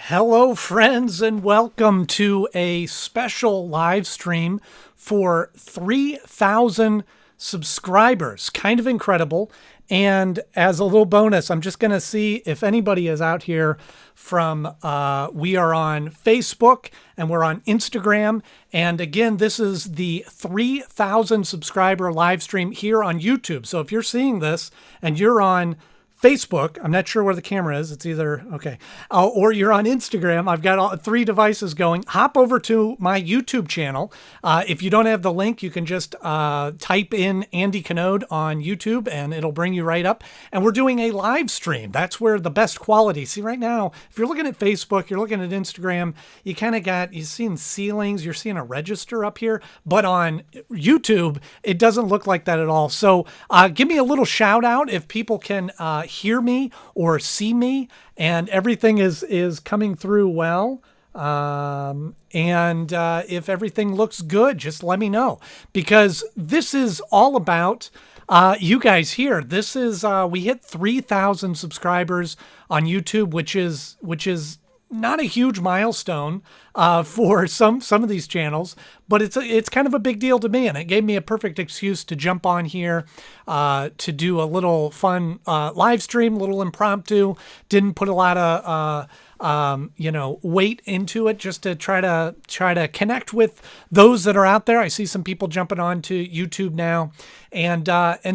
Hello, friends, and welcome to a special live stream for 3,000 subscribers. Kind of incredible. And as a little bonus, I'm just going to see if anybody is out here from, we are on Facebook and we're on Instagram. And again, this is the 3,000 subscriber live stream here on YouTube. So if you're seeing this and you're on Facebook, I'm not sure where the camera is. It's either, okay, or you're on Instagram. I've got all three devices going. Hop over to my YouTube channel. If you don't have the link, you can just type in Andy Knode on YouTube and it'll bring you right up. And we're doing a live stream. That's where the best quality. See, right now, if you're looking at Facebook, you're looking at Instagram, you kind of got, you're seeing ceilings, you're seeing a register up here. But on YouTube, it doesn't look like that at all. So give me a little shout out if people can hear me or see me and everything is coming through well. And if everything looks good, just let me know, because this is all about you guys here. This is we hit 3,000 subscribers on YouTube, which is not a huge milestone for some of these channels, but it's kind of a big deal to me, and it gave me a perfect excuse to jump on here to do a little fun live stream, a little impromptu. Didn't put a lot of weight into it, just to try to connect with those that are out there. I see some people jumping on to YouTube now, and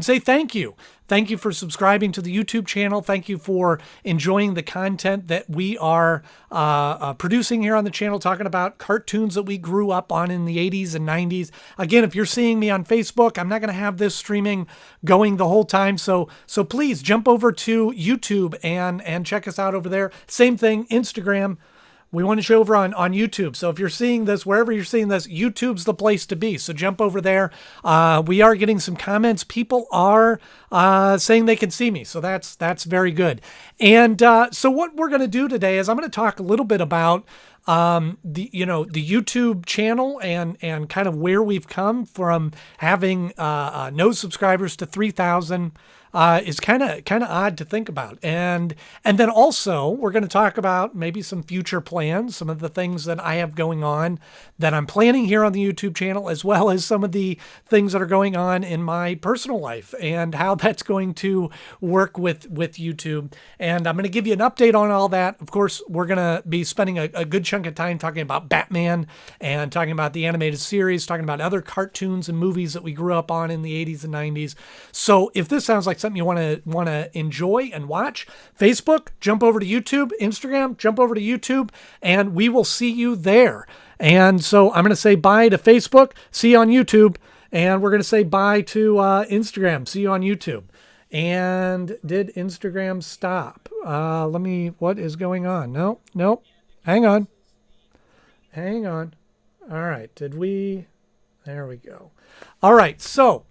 say thank you. Thank you for subscribing to the YouTube channel. Thank you for enjoying the content that we are producing here on the channel, talking about cartoons that we grew up on in the 80s and 90s. Again, if you're seeing me on Facebook, I'm not going to have this streaming going the whole time. So please jump over to YouTube and check us out over there. Same thing, Instagram. We want to show over on YouTube. So if you're seeing this, wherever you're seeing this, YouTube's the place to be. So jump over there. We are getting some comments. People are saying they can see me. So that's very good. And so what we're going to do today is I'm going to talk a little bit about the YouTube channel and kind of where we've come from having no subscribers to 3,000. Is kind of odd to think about. And then also we're going to talk about maybe some future plans, some of the things that I have going on that I'm planning here on the YouTube channel, as well as some of the things that are going on in my personal life and how that's going to work with YouTube. And I'm going to give you an update on all that. Of course, we're going to be spending a good chunk of time talking about Batman and talking about the animated series, talking about other cartoons and movies that we grew up on in the 80s and 90s. So if this sounds like something you want to enjoy and watch, Facebook, jump over to YouTube. Instagram, jump over to YouTube, and we will see you there. And so I'm going to say bye to Facebook, see you on YouTube, and we're going to say bye to Instagram, see you on YouTube. And did Instagram stop? What is going on? No, hang on. All right, there we go. All right, so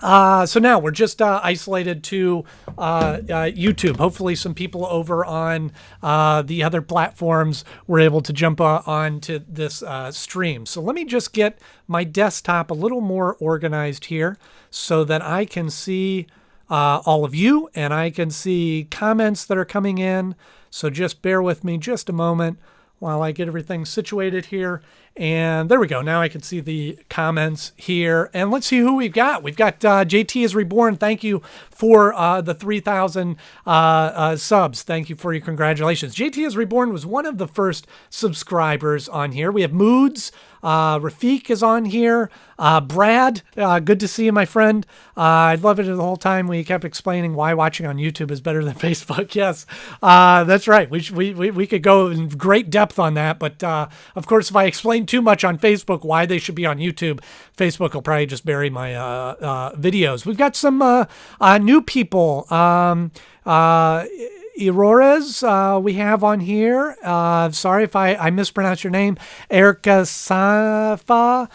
now we're just isolated to YouTube. Hopefully some people over on the other platforms were able to jump on to this stream. So let me just get my desktop a little more organized here so that I can see all of you and I can see comments that are coming in. So just bear with me just a moment while I get everything situated here. And there we go. Now I can see the comments here. And let's see who we've got. We've got JT is Reborn. Thank you for the 3,000 subs. Thank you for your congratulations. JT is Reborn was one of the first subscribers on here. We have Moods. Rafiq is on here. Brad, good to see you, my friend. I love it the whole time when you kept explaining why watching on YouTube is better than Facebook. Yes, that's right. We could go in great depth on that. But of course, if I explain too much on Facebook why they should be on YouTube, Facebook will probably just bury my videos. We've got some new people. Erores, we have on here. Sorry if I mispronounced your name. Erica Safa,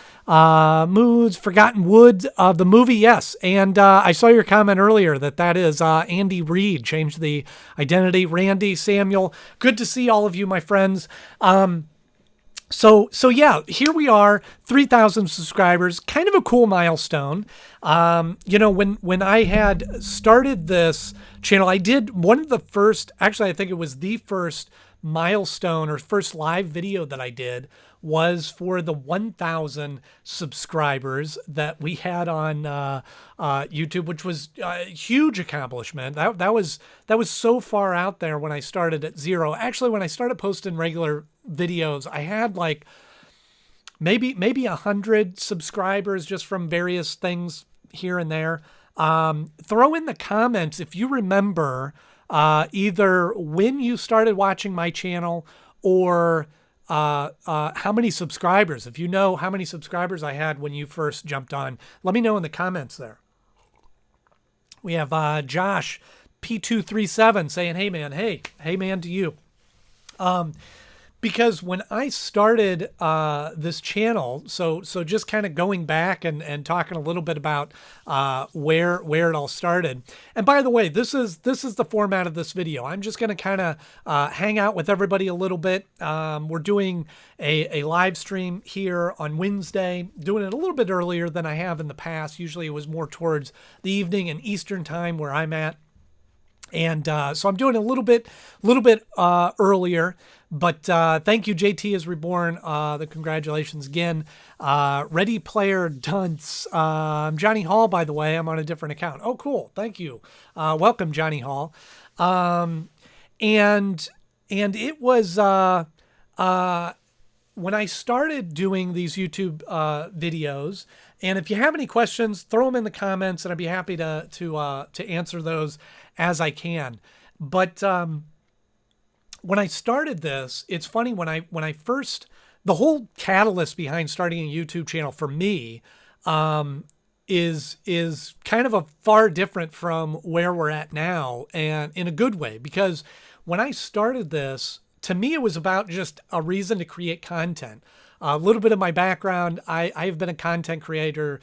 Moods, Forgotten Woods, the movie, yes. And I saw your comment earlier that is Andy Reid, changed the identity. Randy, Samuel, good to see all of you, my friends. So yeah, here we are, 3,000 subscribers, kind of a cool milestone. When I had started this channel, I did one of the first, actually, I think it was the first milestone or first live video that I did was for the 1,000 subscribers that we had on YouTube, which was a huge accomplishment. That was so far out there when I started at 0. Actually, when I started posting regular videos, I had like maybe 100 subscribers just from various things here and there. Throw in the comments if you remember either when you started watching my channel or how many subscribers. If you know how many subscribers I had when you first jumped on, let me know in the comments there. We have Josh P237 saying, hey man, hey man to you. Because when I started this channel, so just kind of going back and talking a little bit about where it all started. And by the way, this is the format of this video. I'm just going to kind of hang out with everybody a little bit. We're doing a live stream here on Wednesday, doing it a little bit earlier than I have in the past. Usually it was more towards the evening and Eastern time where I'm at. And so I'm doing a little bit earlier. But thank you, JT is Reborn. The congratulations again. Ready Player Dunce. Johnny Hall, by the way. I'm on a different account. Oh, cool. Thank you. Welcome, Johnny Hall. And it was when I started doing these YouTube videos. And if you have any questions, throw them in the comments, and I'd be happy to answer those as I can. But when I started this, it's funny when I first, the whole catalyst behind starting a YouTube channel for me is kind of a far different from where we're at now, and in a good way, because when I started this, to me, it was about just a reason to create content. A little bit of my background, I've been a content creator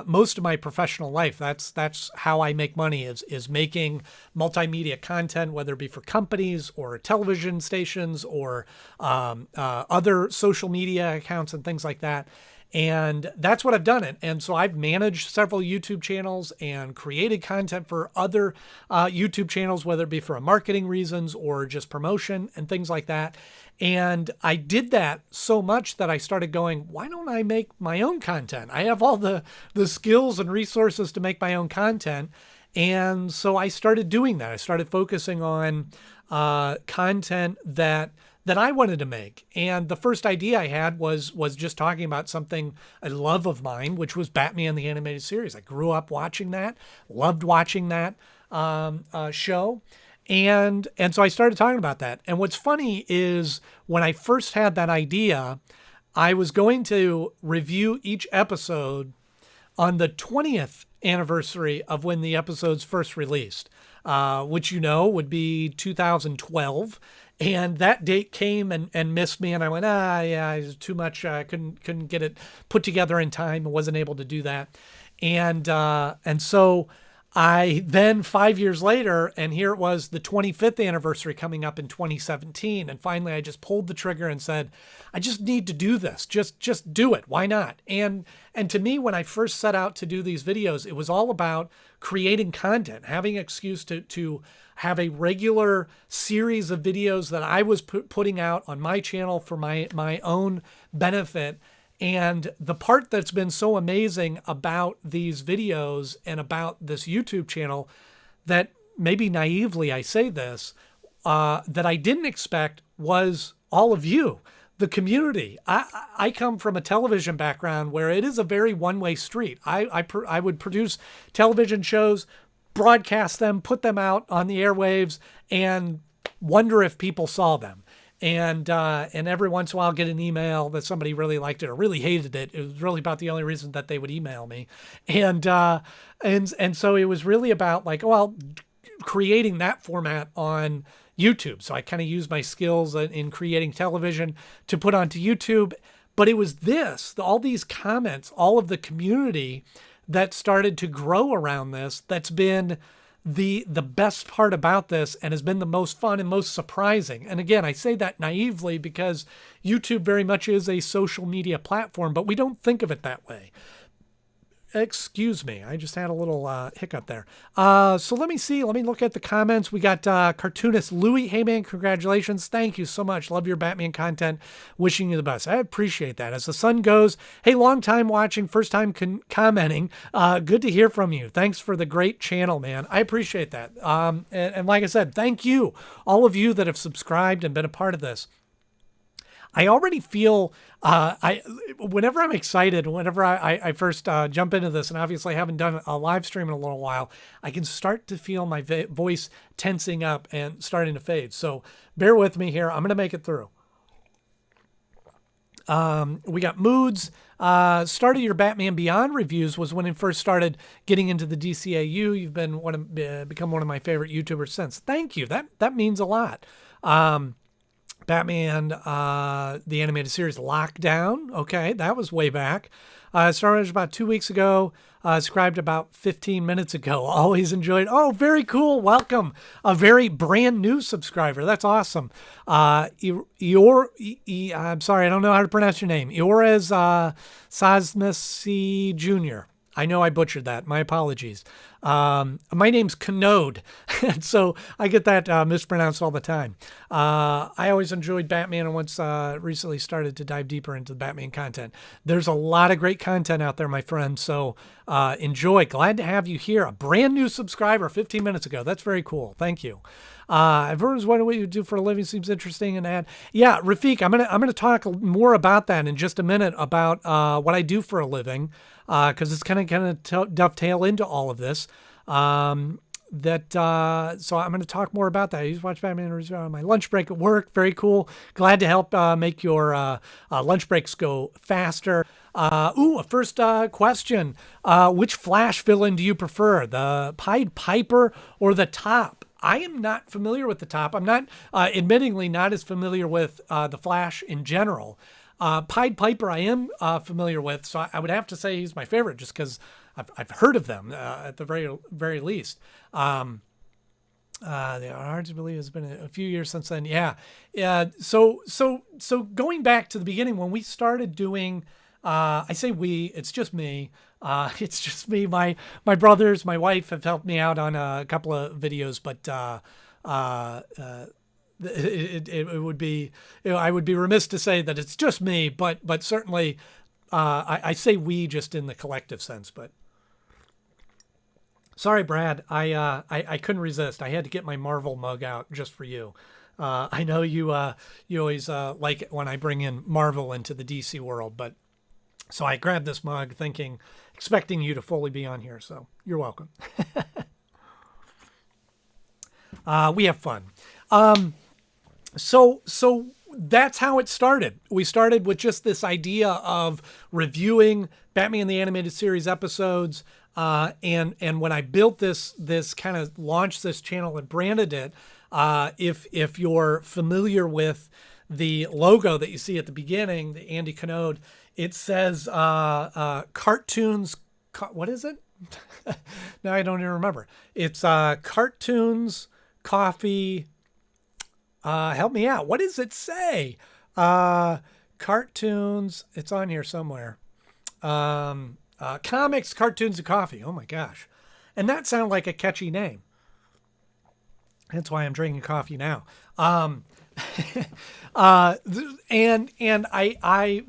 most of my professional life. That's how I make money, is making multimedia content, whether it be for companies or television stations or other social media accounts and things like that. And that's what I've done. And so I've managed several YouTube channels and created content for other YouTube channels, whether it be for marketing reasons or just promotion and things like that. And I did that so much that I started going, why don't I make my own content? I have all the skills and resources to make my own content. And so I started doing that. I started focusing on content that I wanted to make. And the first idea I had was just talking about something, a love of mine, which was Batman the Animated Series. I grew up watching that, loved watching that show. And so I started talking about that. And what's funny is when I first had that idea, I was going to review each episode on the 20th anniversary of when the episodes first released, which would be 2012. And that date came and missed me, and I went, yeah, it was too much. I couldn't get it put together in time. I wasn't able to do that. And so I then 5 years later, and here it was the 25th anniversary coming up in 2017. And finally, I just pulled the trigger and said, I just need to do this. Just do it. Why not? And to me, when I first set out to do these videos, it was all about creating content, having an excuse to have a regular series of videos that I was putting out on my channel for my own benefit. And the part that's been so amazing about these videos and about this YouTube channel, that maybe naively I say this, that I didn't expect, was all of you, the community. I come from a television background where it is a very one-way street. I would produce television shows, broadcast them, put them out on the airwaves, and wonder if people saw them. And every once in a while get an email that somebody really liked it or really hated it. It was really about the only reason that they would email me. And so it was really about creating that format on YouTube. So I kind of used my skills in creating television to put onto YouTube. But it was all these comments, all of the community that started to grow around this, that's been the best part about this and has been the most fun and most surprising. And again, I say that naively because YouTube very much is a social media platform, but we don't think of it that way. Excuse me. I just had a little hiccup there. So let me see. Let me look at the comments. We got cartoonist Louis. Hey, man, congratulations. Thank you so much. Love your Batman content. Wishing you the best. I appreciate that. As the sun goes, hey, long time watching, first time commenting. Good to hear from you. Thanks for the great channel, man. I appreciate that. And like I said, thank you, all of you that have subscribed and been a part of this. I already feel, whenever I'm excited, whenever I first jump into this, and obviously I haven't done a live stream in a little while, I can start to feel my voice tensing up and starting to fade. So bear with me here. I'm going to make it through. We got moods. Started your Batman Beyond reviews was when it first started getting into the DCAU. You've been become one of my favorite YouTubers since. Thank you. That means a lot. Batman, the animated series Lockdown. Okay, that was way back. Started about 2 weeks ago. Subscribed about 15 minutes ago. Always enjoyed. Oh, very cool. Welcome. A very brand new subscriber. That's awesome. I'm sorry, I don't know how to pronounce your name. Iores Sosmesi Jr. I know I butchered that. My apologies. My name's Knode, so I get that mispronounced all the time. I always enjoyed Batman and once recently started to dive deeper into the Batman content. There's a lot of great content out there, my friend, so enjoy. Glad to have you here. A brand new subscriber 15 minutes ago. That's very cool. Thank you. Everyone's wondering what you do for a living. Seems interesting and add. Yeah, Rafiq, I'm gonna talk more about that in just a minute about what I do for a living, because it's kind of dovetail into all of this. So I'm going to talk more about that. I used to watch Batman on my lunch break at work. Very cool. Glad to help make your lunch breaks go faster. A first question. Which Flash villain do you prefer, the Pied Piper or the Top? I am not familiar with the Top. I'm not, admittingly, not as familiar with the Flash in general. Pied Piper I am familiar with, so I would have to say he's my favorite just because I've heard of them at the very least. They are hard to believe. It's been a few years since then. Yeah. So going back to the beginning when we started doing, I say we, it's just me. It's just me. My brothers, my wife have helped me out on a couple of videos, but it would be, I would be remiss to say that it's just me, but certainly I say we just in the collective sense. But sorry, Brad, I couldn't resist. I had to get my Marvel mug out just for you. I know you always like it when I bring in Marvel into the DC world, but so I grabbed this mug expecting you to fully be on here. So you're welcome. We have fun. So that's how it started. We started with just this idea of reviewing Batman the Animated Series episodes. And when I built this kind of launched this channel and branded it, if you're familiar with the logo that you see at the beginning, the Andy Knode, it says cartoons. What is it? Now I don't even remember. It's cartoons, coffee. Help me out. What does it say? Cartoons. It's on here somewhere. Comics, cartoons, and coffee. Oh my gosh. And that sounded like a catchy name. That's why I'm drinking coffee now. And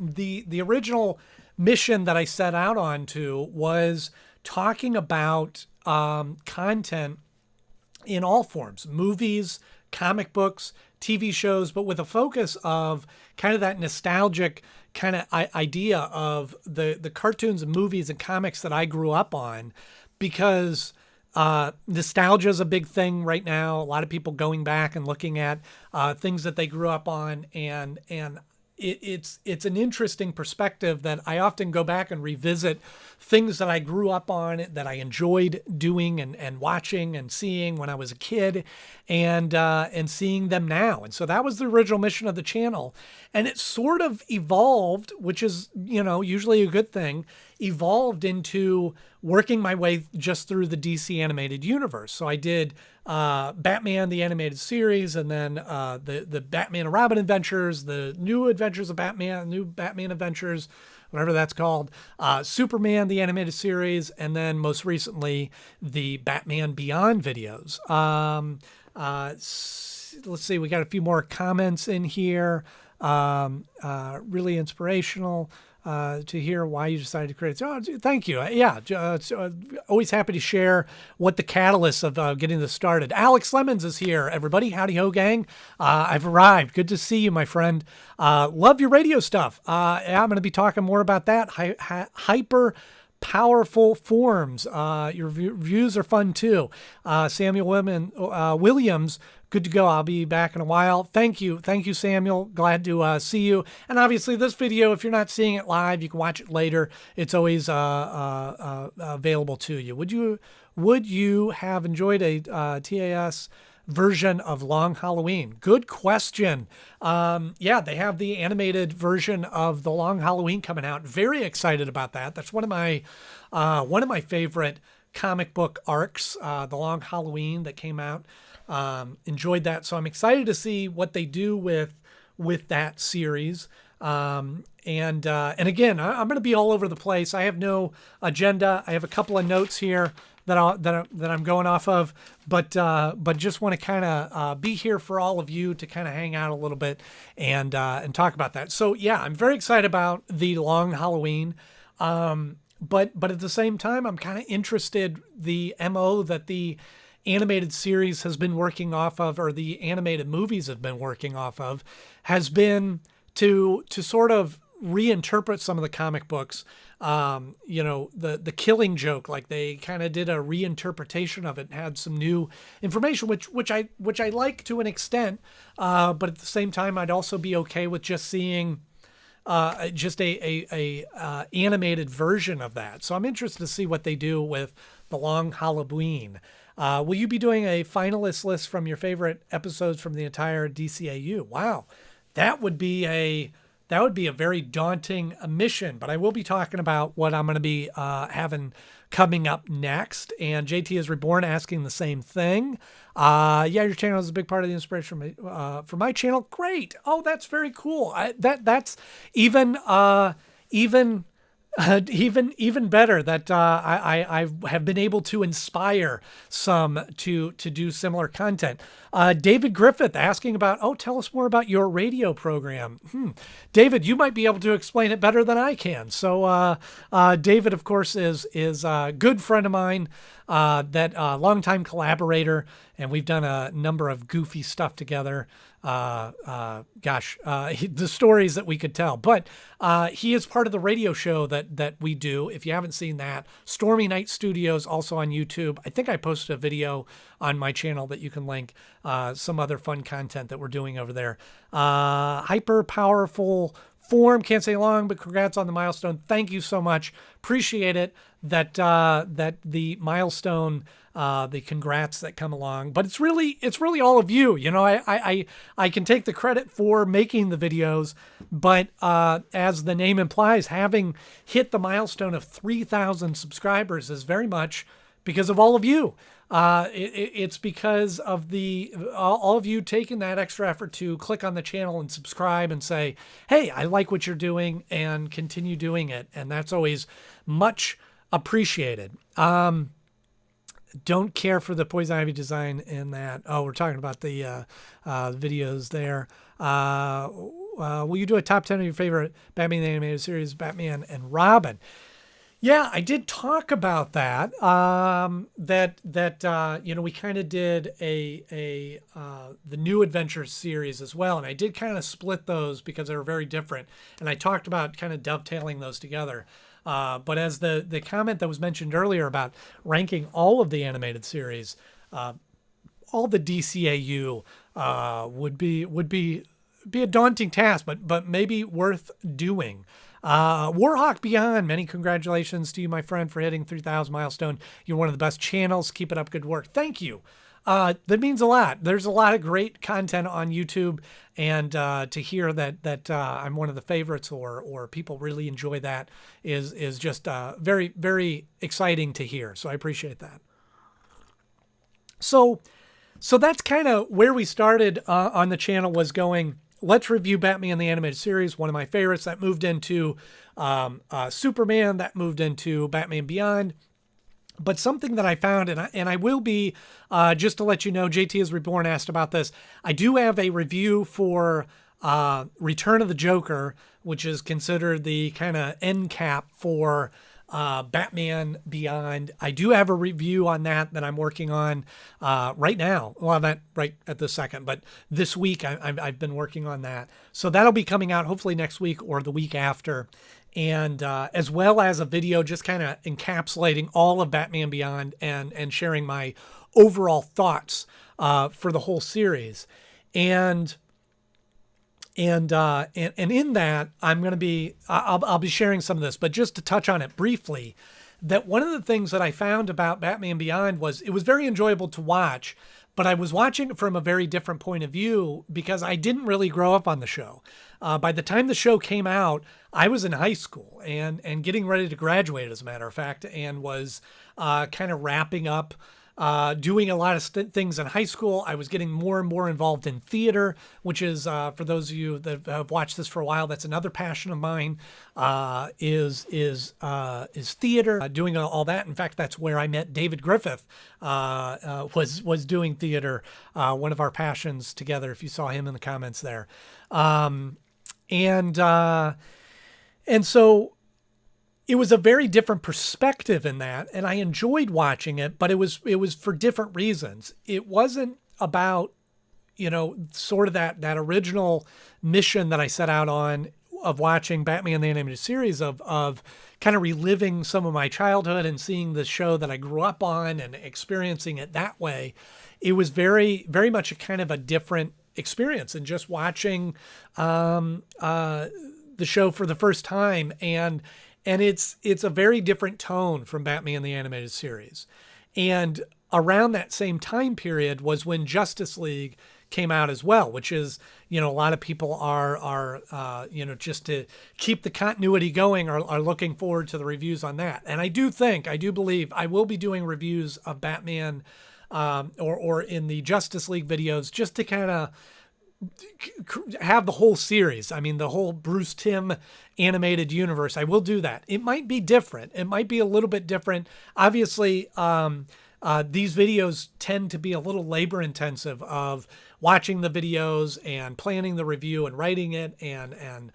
the original mission that I set out on to was talking about content in all forms, movies, comic books, TV shows, but with a focus of kind of that nostalgic kind of idea of the cartoons and movies and comics that I grew up on, because nostalgia is a big thing right now. A lot of people going back and looking at things that they grew up on, and it's an interesting perspective that I often go back and revisit things that I grew up on, that I enjoyed doing and watching and seeing when I was a kid, and seeing them now. And so that was the original mission of the channel, and it sort of evolved, which is, usually a good thing, evolved into working my way just through the DC animated universe. So I did Batman the animated series, and then the Batman and Robin adventures, the new adventures of Batman, new Batman adventures, whatever that's called, Superman the animated series, and then most recently the Batman Beyond videos. Let's see, we got a few more comments in here. Really inspirational to hear why you decided to create. Oh, thank you. Yeah, always happy to share what the catalyst of getting this started. Alex Lemons is here, everybody. Howdy ho, gang. I've arrived. Good to see you, my friend. Love your radio stuff. Yeah, I'm going to be talking more about that. Hyper powerful forms. Your reviews are fun too. Samuel Williams, good to go. I'll be back in a while. Thank you, Samuel. Glad to see you. And obviously, this video, if you're not seeing it live, you can watch it later. It's always available to you. Would you have enjoyed a TAS version of Long Halloween? Good question. Yeah, they have the animated version of the Long Halloween coming out. Very excited about that. That's one of my favorite comic book arcs, the Long Halloween that came out. Enjoyed that, so I'm excited to see what they do with that series. And again, I'm going to be all over the place. I have no agenda. I have a couple of notes here that I'm going off of, but just want to kind of be here for all of you to kind of hang out a little bit and talk about that. So yeah, I'm very excited about the Long Halloween, but at the same time, I'm kind of interested the MO that the animated series has been working off of, or the animated movies have been working off of, has been to sort of reinterpret some of the comic books. The Killing Joke, like they kind of did a reinterpretation of it and had some new information, which I like to an extent. But at the same time, I'd also be okay with just seeing just a animated version of that. So I'm interested to see what they do with the Long Halloween. Will you be doing a finalist list from your favorite episodes from the entire DCAU? Wow, that would be a very daunting mission, but I will be talking about what I'm going to be having coming up next. And JT is Reborn asking the same thing. Yeah, your channel is a big part of the inspiration for my channel. Great. Oh, that's very cool. That's even better that I have been able to inspire some to do similar content. David Griffith asking about, tell us more about your radio program. David, you might be able to explain it better than I can. So David, of course, is a good friend of mine, that longtime collaborator, and we've done a number of goofy stuff together. The stories that we could tell, but he is part of the radio show that we do. If you haven't seen that, Stormy Night Studios, also on YouTube. I think I posted a video on my channel that you can link, some other fun content that we're doing over there. Hyper powerful form, can't say long, but congrats on the milestone. Thank you so much. Appreciate it that the milestone, the congrats that come along, but it's really all of you. You know, I can take the credit for making the videos, but as the name implies, having hit the milestone of 3,000 subscribers is very much because of all of you. It's because of all of you taking that extra effort to click on the channel and subscribe and say, hey, I like what you're doing, and continue doing it. And that's always much appreciated. Don't care for the poison ivy design in that. Oh, we're talking about the videos there. Will you do a top 10 of your favorite Batman the Animated Series, Batman and Robin? Yeah, I did talk about that. We kind of did the New Adventures series as well, and I did kind of split those because they were very different, and I talked about kind of dovetailing those together. But as the comment that was mentioned earlier about ranking all of the animated series, all the DCAU would be a daunting task, but maybe worth doing. Warhawk Beyond, many congratulations to you, my friend, for hitting 3,000 milestone. You're one of the best channels. Keep it up. Good work. Thank you. That means a lot. There's a lot of great content on YouTube, and to hear that I'm one of the favorites, or people really enjoy that, is just very, very exciting to hear. So I appreciate that. So that's kind of where we started on the channel, was going, let's review Batman the Animated Series, one of my favorites. That moved into Superman, that moved into Batman Beyond. But something that I found, and I will be, just to let you know, JT is Reborn asked about this. I do have a review for Return of the Joker, which is considered the kind of end cap for Batman Beyond. I do have a review on that I'm working on right now. Well, not right at this second, but this week I've been working on that. So that'll be coming out hopefully next week or the week after. And as well as a video just kind of encapsulating all of Batman Beyond and sharing my overall thoughts for the whole series. And in that, I'll be sharing some of this, but just to touch on it briefly, that one of the things that I found about Batman Beyond was it was very enjoyable to watch, but I was watching it from a very different point of view because I didn't really grow up on the show. By the time the show came out, I was in high school and getting ready to graduate, as a matter of fact, and was kind of wrapping up doing a lot of things in high school. I was getting more and more involved in theater, which is, for those of you that have watched this for a while, that's another passion of mine, is theater, doing all that. In fact, that's where I met David Griffith, was doing theater, one of our passions together, if you saw him in the comments there. And so it was a very different perspective in that, and I enjoyed watching it, but it was for different reasons. It wasn't about, sort of that original mission that I set out on of watching Batman the Animated Series, of kind of reliving some of my childhood and seeing the show that I grew up on and experiencing it that way. It was very, very much a kind of a different experience than just watching the show for the first time. And it's a very different tone from Batman the Animated Series. And around that same time period was when Justice League came out as well, which is, a lot of people are just to keep the continuity going, are looking forward to the reviews on that. And I do believe I will be doing reviews of Batman or in the Justice League videos, just to kind of have the whole series. I mean, the whole Bruce Timm animated universe. I will do that. It might be different. It might be a little bit different. Obviously, these videos tend to be a little labor intensive, of watching the videos and planning the review and writing it and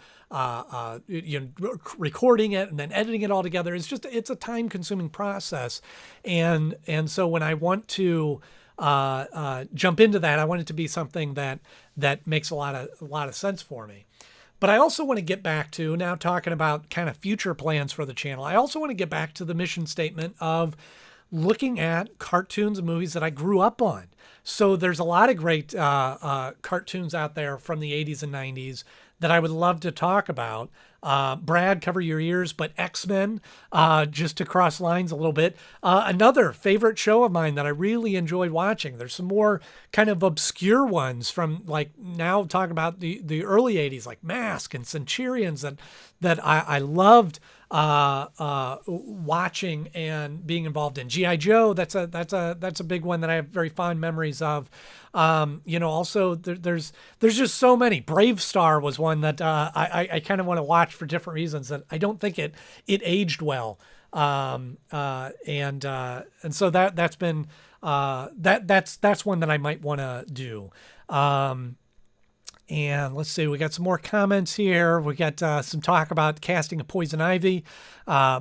recording it and then editing it all together. It's a time consuming process. And so when I want to jump into that, I want it to be something that makes a lot of sense for me. But I also want to get back to, now talking about kind of future plans for the channel, I also want to get back to the mission statement of looking at cartoons and movies that I grew up on. So there's a lot of great cartoons out there from the 80s and 90s that I would love to talk about. Brad, cover your ears, but X-Men, just to cross lines a little bit. Another favorite show of mine that I really enjoyed watching. There's some more kind of obscure ones from, like, now talking about the early 80s, like Mask and Centurions, that I loved watching and being involved in. G.I. Joe, that's a big one that I have very fond memories of. Also there's just so many. Brave Star was one that I kind of want to watch for different reasons, that I don't think it aged well. And so that's been that's one that I might want to do. And let's see, we got some more comments here. We got some talk about casting of Poison Ivy.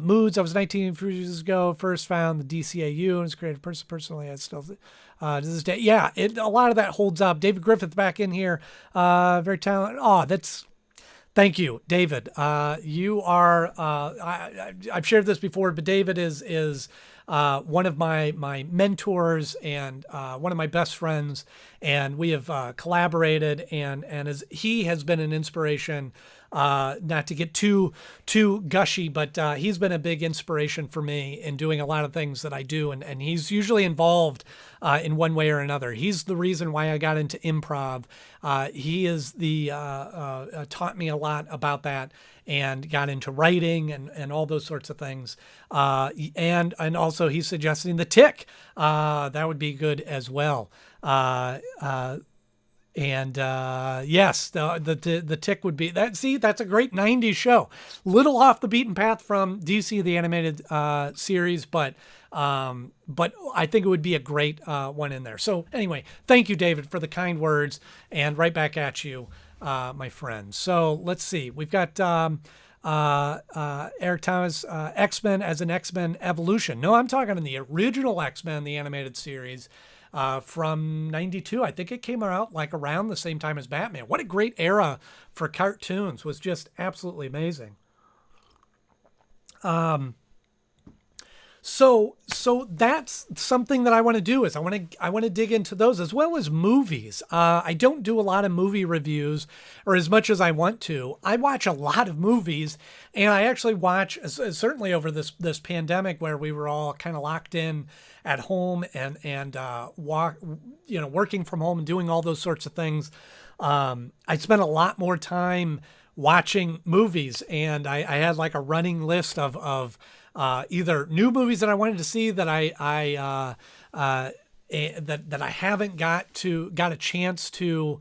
Moods, I was 19 years ago, first found the DCAU and was created personally. I still, to this day. Yeah, a lot of that holds up. David Griffith back in here. Very talented. Thank you, David. You are, I've shared this before, but David is one of my mentors and one of my best friends, and we have collaborated, and he has been an inspiration. Not to get too gushy, but he's been a big inspiration for me in doing a lot of things that I do, and he's usually involved in one way or another. He's the reason why I got into improv. He is taught me a lot about that, and got into writing and all those sorts of things. And also he's suggesting the Tick. That would be good as well. And yes, the Tick would be that. See, that's a great '90s show. Little off the beaten path from DC the animated series, but I think it would be a great one in there. So anyway, thank you, David, for the kind words, and right back at you, my friend. So let's see. We've got Eric Thomas, X-Men as an X-Men Evolution. No, I'm talking in the original X-Men, the animated series. From '92. I think it came out like around the same time as Batman. What a great era for cartoons. Was just absolutely amazing. So that's something that I want to do, is I want to dig into those as well as movies. I don't do a lot of movie reviews, or as much as I want to. I watch a lot of movies, and I actually watch, certainly over this pandemic where we were all kind of locked in at home and working from home and doing all those sorts of things. I spent a lot more time watching movies, and I had like a running list of either new movies that I wanted to see that I haven't got a chance to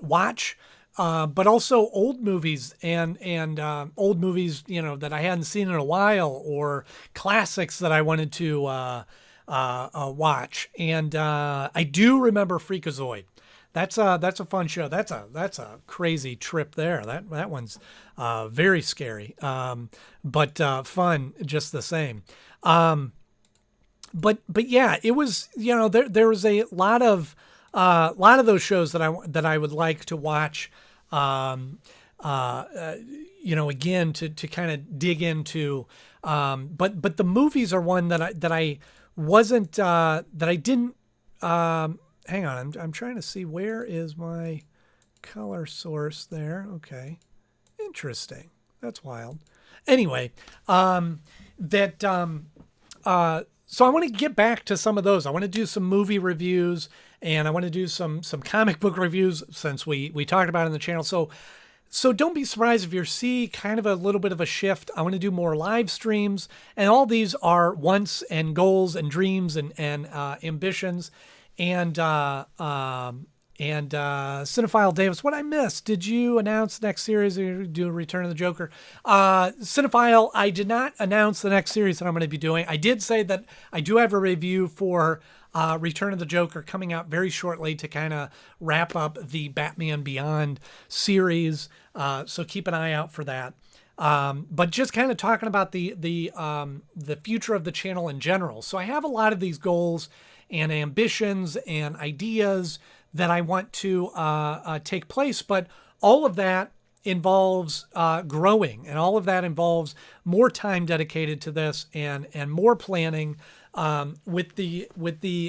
watch, but also old movies and old movies that I hadn't seen in a while, or classics that I wanted to watch. And I do remember Freakazoid. That's a fun show. That's a crazy trip there. That one's very scary, but fun just the same. But yeah, it was, there was a lot of those shows that I would like to watch. Again, to kind of dig into. But the movies are one that I wasn't that I didn't. Hang on, I'm trying to see, where is my color source there. Okay, interesting. That's wild. Anyway, so I want to get back to some of those. I want to do some movie reviews, and I want to do some comic book reviews, since we talked about it on the channel. So don't be surprised if you see kind of a little bit of a shift. I want to do more live streams, and all these are wants and goals and dreams and ambitions. And Cinephile Davis, what I missed? Did you announce the next series, or do a Return of the Joker? Cinephile, I did not announce the next series that I'm going to be doing. I did say that I do have a review for Return of the Joker coming out very shortly to kind of wrap up the Batman Beyond series. So keep an eye out for that. But just kind of talking about the future of the channel in general. So I have a lot of these goals and ambitions and ideas that I want to take place, but all of that involves growing, and all of that involves more time dedicated to this, and more planning. With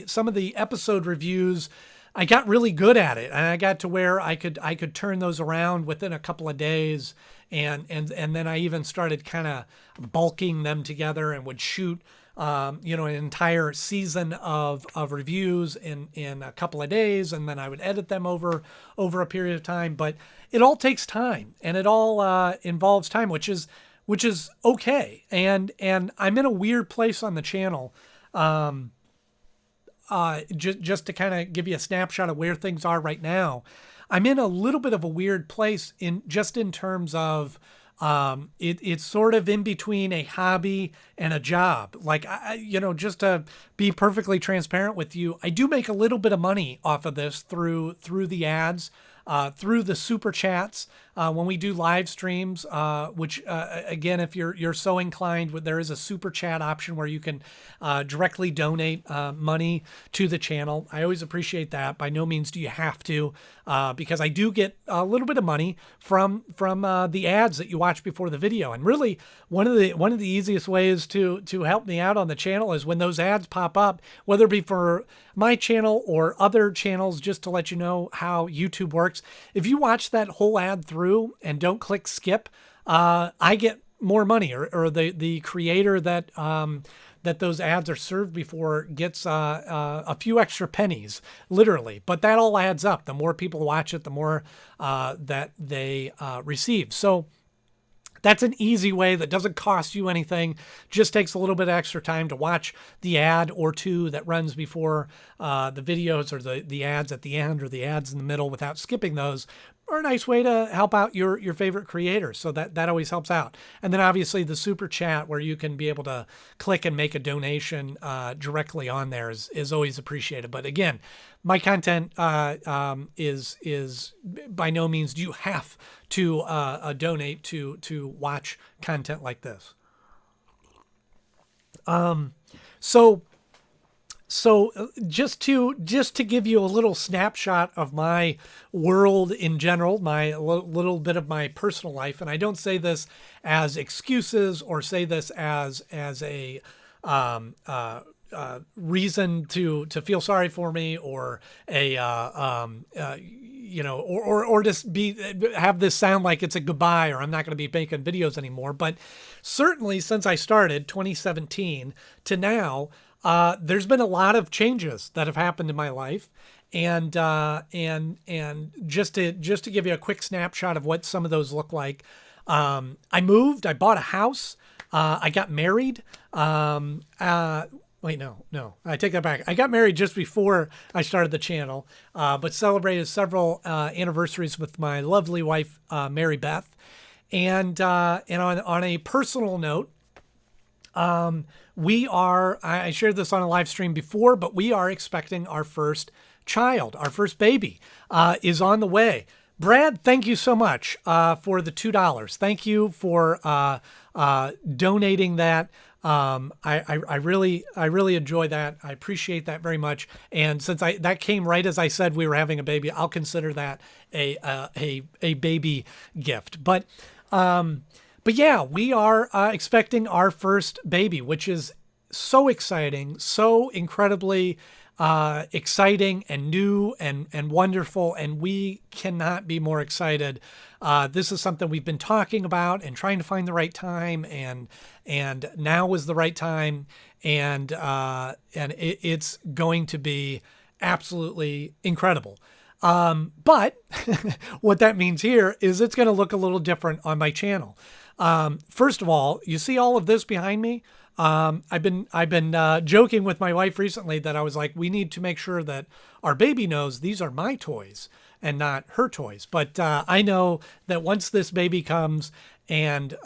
some of the episode reviews, I got really good at it, and I got to where I could turn those around within a couple of days, and then I even started kind of bulking them together and would shoot an entire season of reviews in a couple of days, and then I would edit them over a period of time. But it all takes time, and it all involves time, which is okay. And I'm in a weird place on the channel. Just to kind of give you a snapshot of where things are right now, I'm in a little bit of a weird place in terms of it's sort of in between a hobby and a job. Like, just to be perfectly transparent with you, I do make a little bit of money off of this through the ads. through the super chats when we do live streams, which again, if you're so inclined, there is a super chat option where you can directly donate money to the channel. I always appreciate that. By no means do you have to, because I do get a little bit of money from the ads that you watch before the video. And really, one of the easiest ways to help me out on the channel is when those ads pop up, whether it be for my channel or other channels, just to let you know how YouTube works. If you watch that whole ad through and don't click skip, I get more money, or the creator that those ads are served before gets a few extra pennies, literally. But that all adds up. The more people watch it, the more that they receive. So that's an easy way that doesn't cost you anything, just takes a little bit of extra time to watch the ad or two that runs before the videos, or the ads at the end or the ads in the middle without skipping those, are a nice way to help out your favorite creators. So that always helps out. And then obviously the super chat, where you can be able to click and make a donation directly on there, is always appreciated. But again, my content is by no means do you have to donate to watch content like this. So just to give you a little snapshot of my world in general, my little bit of my personal life, and I don't say this as excuses or say this as a reason to feel sorry for me, or or just have this sound like it's a goodbye, or I'm not going to be making videos anymore. But certainly since I started 2017 to now, there's been a lot of changes that have happened in my life, and just to give you a quick snapshot of what some of those look like. I moved, I bought a house, I got married. Wait, no, I take that back. I got married just before I started the channel, but celebrated several anniversaries with my lovely wife, Mary Beth. And on a personal note, I shared this on a live stream before, but we are expecting our first child. Our first baby is on the way. Brad, thank you so much for the $2. Thank you for donating that. I really enjoy that. I appreciate that very much. And since that came right as I said we were having a baby, I'll consider that a baby gift. But yeah, we are expecting our first baby, which is so exciting, so incredibly exciting and new and wonderful, and we cannot be more excited. This is something we've been talking about and trying to find the right time, and now is the right time, and it's going to be absolutely incredible. But what that means here is it's going to look a little different on my channel. First of all, you see all of this behind me. I've been joking with my wife recently that I was like, we need to make sure that our baby knows these are my toys and not her toys. But I know that once this baby comes, and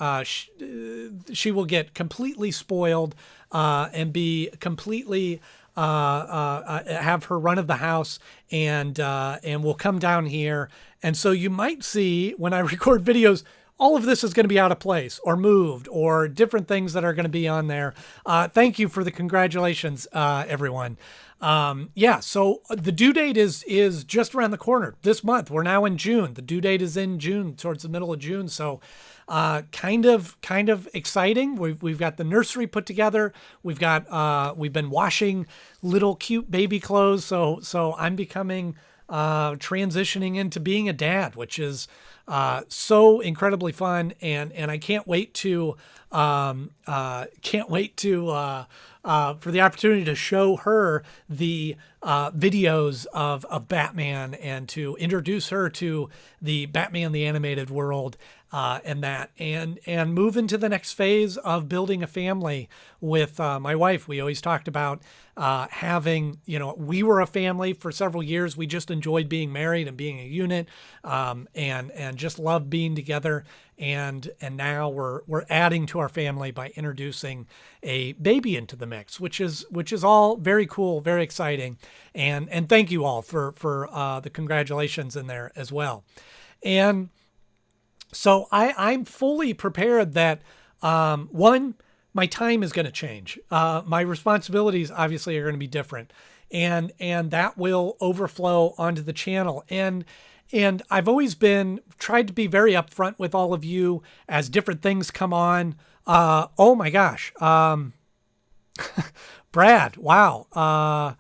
she will get completely spoiled and be completely have her run of the house, and will come down here. And so you might see when I record videos, all of this is going to be out of place or moved or different things that are going to be on there. Thank you for the congratulations, everyone. Yeah, so the due date is just around the corner this month. We're now in June. The due date is in June, towards the middle of June. So kind of exciting. We've got the nursery put together. We've been washing little cute baby clothes. So I'm becoming transitioning into being a dad, which is so incredibly fun, and I can't wait to for the opportunity to show her the videos of Batman, and to introduce her to the Batman the Animated World, and move into the next phase of building a family with my wife. We always talked about having, we were a family for several years. We just enjoyed being married and being a unit, and just loved being together. And now we're adding to to our family by introducing a baby into the mix, which is all very cool, very exciting, and thank you all for the congratulations in there as well. And so I'm fully prepared that one, my time is going to change. My responsibilities obviously are going to be different, and that will overflow onto the channel. And I've always tried to be very upfront with all of you as different things come on. Oh my gosh. Brad, wow.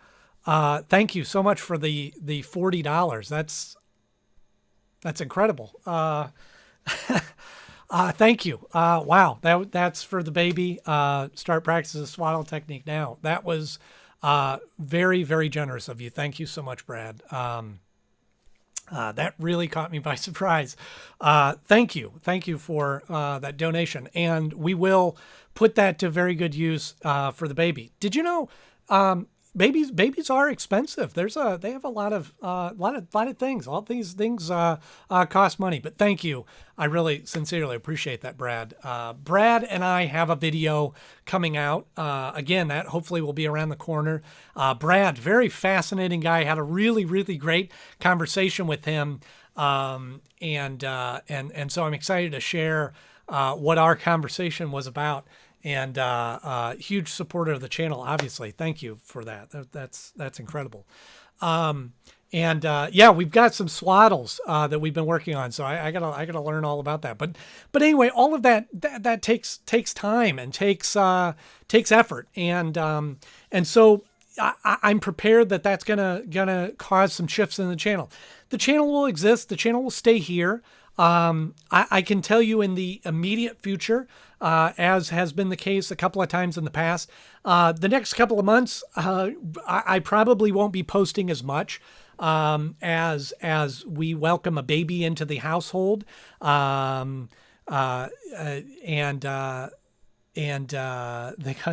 Thank you so much for the $40. That's incredible. Thank you. Wow. That's for the baby. Start practicing the swaddle technique now. That was very, very generous of you. Thank you so much, Brad. That really caught me by surprise. Thank you. Thank you for that donation. And we will put that to very good use for the baby. Did you know babies are expensive? They have a lot of things. All these things cost money. But thank you. I really sincerely appreciate that, Brad. Brad and I have a video coming out. Again, that hopefully will be around the corner. Brad, very fascinating guy. Had a really, really great conversation with him. And so I'm excited to share what our conversation was about. And huge supporter of the channel, obviously. Thank you for that. That's incredible. Yeah, we've got some swaddles that we've been working on, so I gotta learn all about that. But anyway, all of that takes time and takes effort, and so I'm prepared that that's gonna cause some shifts in the channel. The channel will exist. The channel will stay here. I can tell you in the immediate future, as has been the case a couple of times in the past, the next couple of months, I probably won't be posting as much as we welcome a baby into the household, and because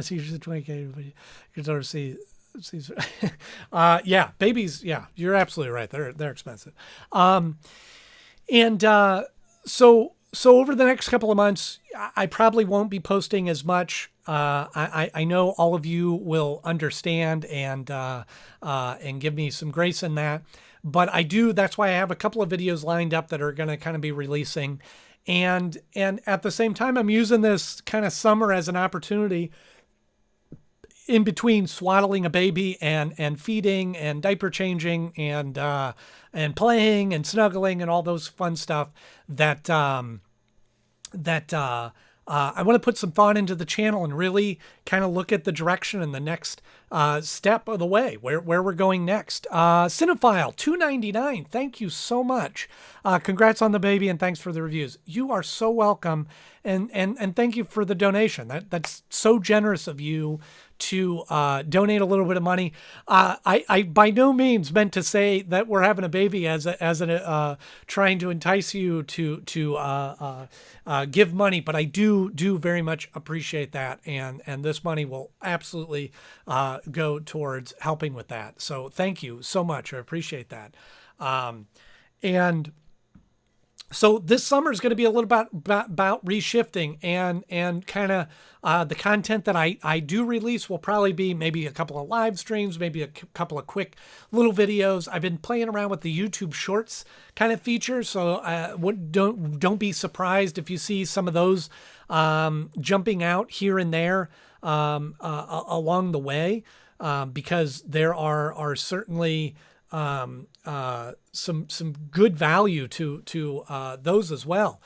he's just 20K, but you can sort of see. Yeah, babies. Yeah, you're absolutely right. They're expensive. So over the next couple of months, I probably won't be posting as much. I know all of you will understand and give me some grace in that. But that's why I have a couple of videos lined up that are going to kind of be releasing. And at the same time, I'm using this kind of summer as an opportunity in between swaddling a baby and feeding and diaper changing and playing and snuggling and all those fun stuff that I want to put some thought into the channel and really kind of look at the direction and the next step of the way, where we're going next. Cinephile $2.99. Thank you so much. Congrats on the baby and thanks for the reviews. You are so welcome, and thank you for the donation. That's so generous of you to donate a little bit of money. I by no means meant to say that we're having a baby as trying to entice you to give money, but I do very much appreciate that, and this money will absolutely go towards helping with that. So thank you so much. I appreciate that. And so this summer is going to be a little about reshifting and kind of the content that I do release will probably be maybe a couple of live streams, maybe a couple of quick little videos. I've been playing around with the YouTube Shorts kind of feature, so don't be surprised if you see some of those jumping out here and there along the way, because there are certainly some good value to those as well.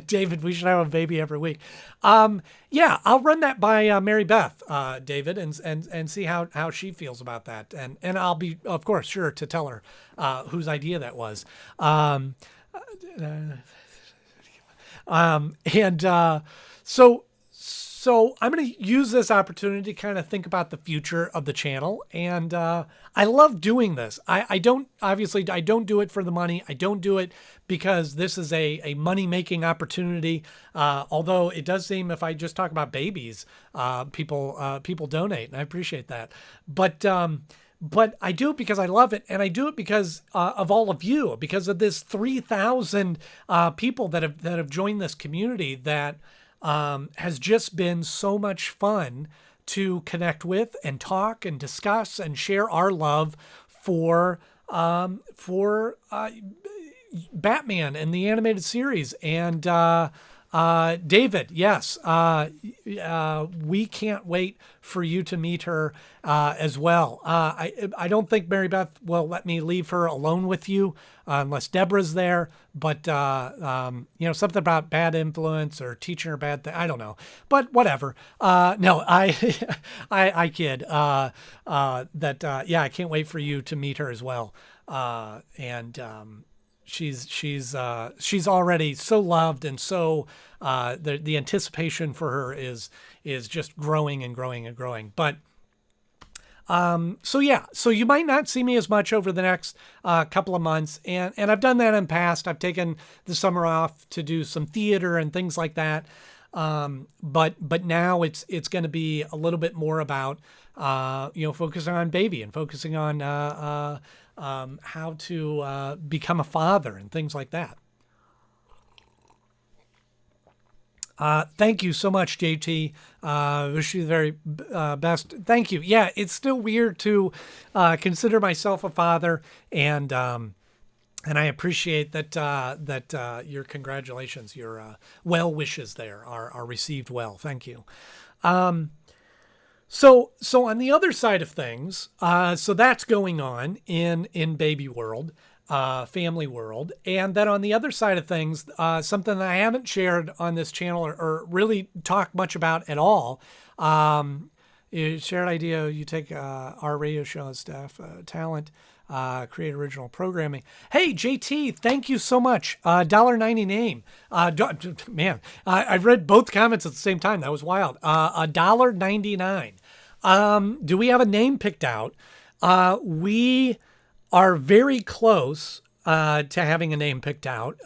David, we should have a baby every week. Yeah, I'll run that by Mary Beth, David, and see how she feels about that. And I'll be, of course, sure to tell her whose idea that was. So I'm going to use this opportunity to kind of think about the future of the channel. And I love doing this. I don't do it for the money. I don't do it because this is a money-making opportunity. Although it does seem, if I just talk about babies, people donate, and I appreciate that. But but I do it because I love it, and I do it because of all of you, because of this 3,000 people that have joined this community that has just been so much fun to connect with and talk and discuss and share our love for Batman and the animated series. And David, yes, we can't wait for you to meet her as well. I don't think Mary Beth will let me leave her alone with you unless Deborah's there. But something about bad influence or teaching her bad thing. I don't know, but whatever. No, I kid. I can't wait for you to meet her as well. She's already so loved, and so the anticipation for her is just growing and growing and growing. But so you might not see me as much over the next couple of months, and I've done that in the past. I've taken the summer off to do some theater and things like that. But now it's going to be a little bit more about focusing on baby and focusing on how to become a father and things like that. Thank you so much, JT. Wish you the very best. Thank you. Yeah, it's still weird to consider myself a father, and I appreciate that your congratulations, your well wishes there are received well. Thank you. So on the other side of things, so that's going on in baby world, family world. And then on the other side of things, something that I haven't shared on this channel or really talked much about at all, shared idea, you take our radio show and staff, talent, create original programming. Hey, JT, thank you so much. $1.90 name. Man, I read both comments at the same time. That was wild. $1.99. Do we have a name picked out? We are very close to having a name picked out.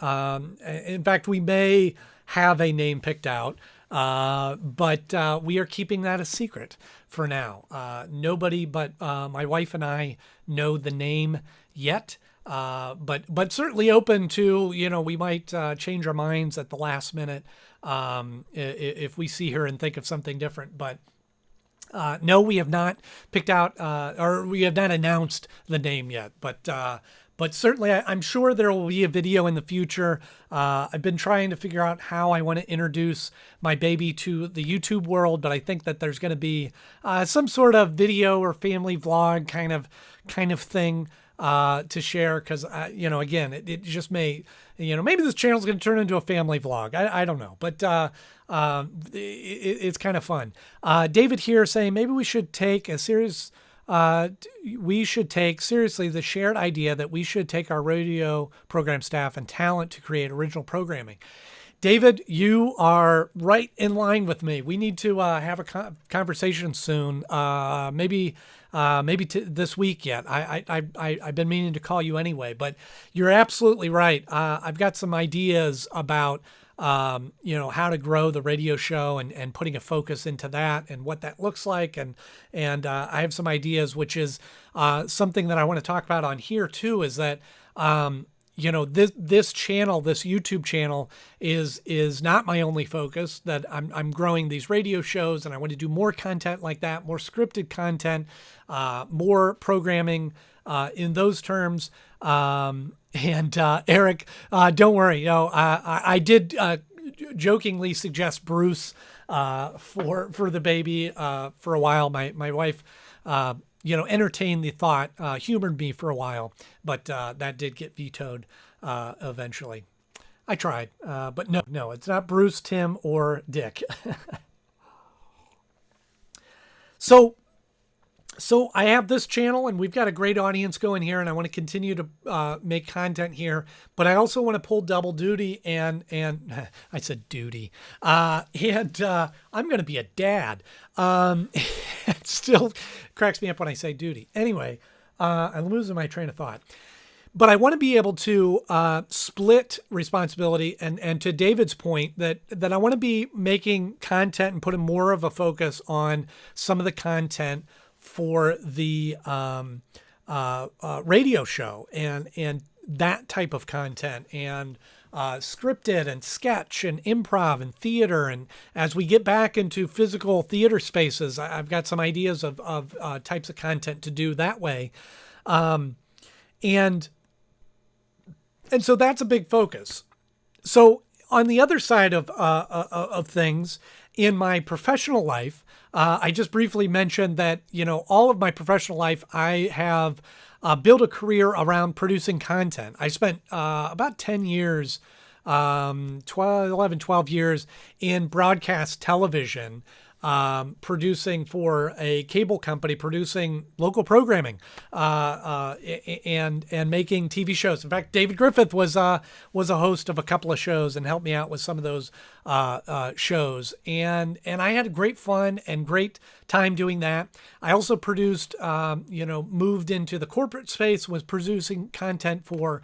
In fact, we may have a name picked out, but we are keeping that a secret for now. Nobody but my wife and I know the name yet, but certainly open to, we might change our minds at the last minute if we see her and think of something different. But no, we have not picked out or we have not announced the name yet, but certainly I'm sure there will be a video in the future. I've been trying to figure out how I want to introduce my baby to the YouTube world, but I think that there's going to be some sort of video or family vlog kind of thing to share. Cause again, it just may, maybe this channel is going to turn into a family vlog. I don't know, but it's kind of fun. David here saying maybe we should take seriously the shared idea that we should take our radio program staff and talent to create original programming. David, you are right in line with me. We need to have a conversation soon. Maybe this week yet. I've been meaning to call you anyway, but you're absolutely right. I've got some ideas about how to grow the radio show and putting a focus into that and what that looks like. And I have some ideas, which is something that I want to talk about on here too, is that, this channel, this YouTube channel is not my only focus, that I'm growing these radio shows and I want to do more content like that, more scripted content, more programming, in those terms. Eric, don't worry. I did jokingly suggest Bruce for the baby for a while. My wife, entertained the thought, humored me for a while, but that did get vetoed eventually. I tried, but no, it's not Bruce, Tim, or Dick. So I have this channel and we've got a great audience going here, and I want to continue to make content here, but I also want to pull double duty and I said duty, and I'm going to be a dad. It still cracks me up when I say duty. Anyway, I'm losing my train of thought. But I want to be able to split responsibility, and to David's point, that I want to be making content and putting more of a focus on some of the content for the radio show and that type of content, and scripted and sketch and improv and theater. And as we get back into physical theater spaces, I've got some ideas of types of content to do that way. And so that's a big focus. So on the other side of things, in my professional life, I just briefly mentioned that, all of my professional life, I have built a career around producing content. I spent about 10 years, 12 years in broadcast television, producing for a cable company, producing local programming, and making TV shows. In fact, David Griffith was a host of a couple of shows and helped me out with some of those shows. And I had great fun and great time doing that. I also produced, moved into the corporate space, was producing content for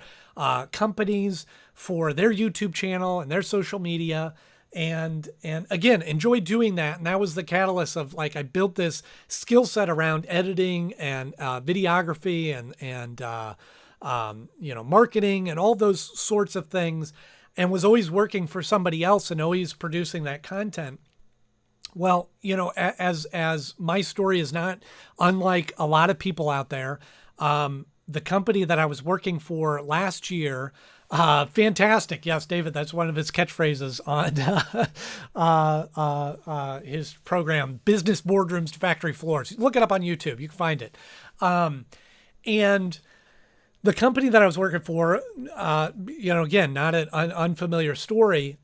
companies for their YouTube channel and their social media. And again, enjoyed doing that. And that was the catalyst of, like, I built this skill set around editing and videography and marketing and all those sorts of things, and was always working for somebody else and always producing that content. Well, as my story is not unlike a lot of people out there, the company that I was working for last year, fantastic. Yes, David, that's one of his catchphrases on his program, Business Boardrooms to Factory Floors. Look it up on YouTube. You can find it. And the company that I was working for, again, not an unfamiliar story,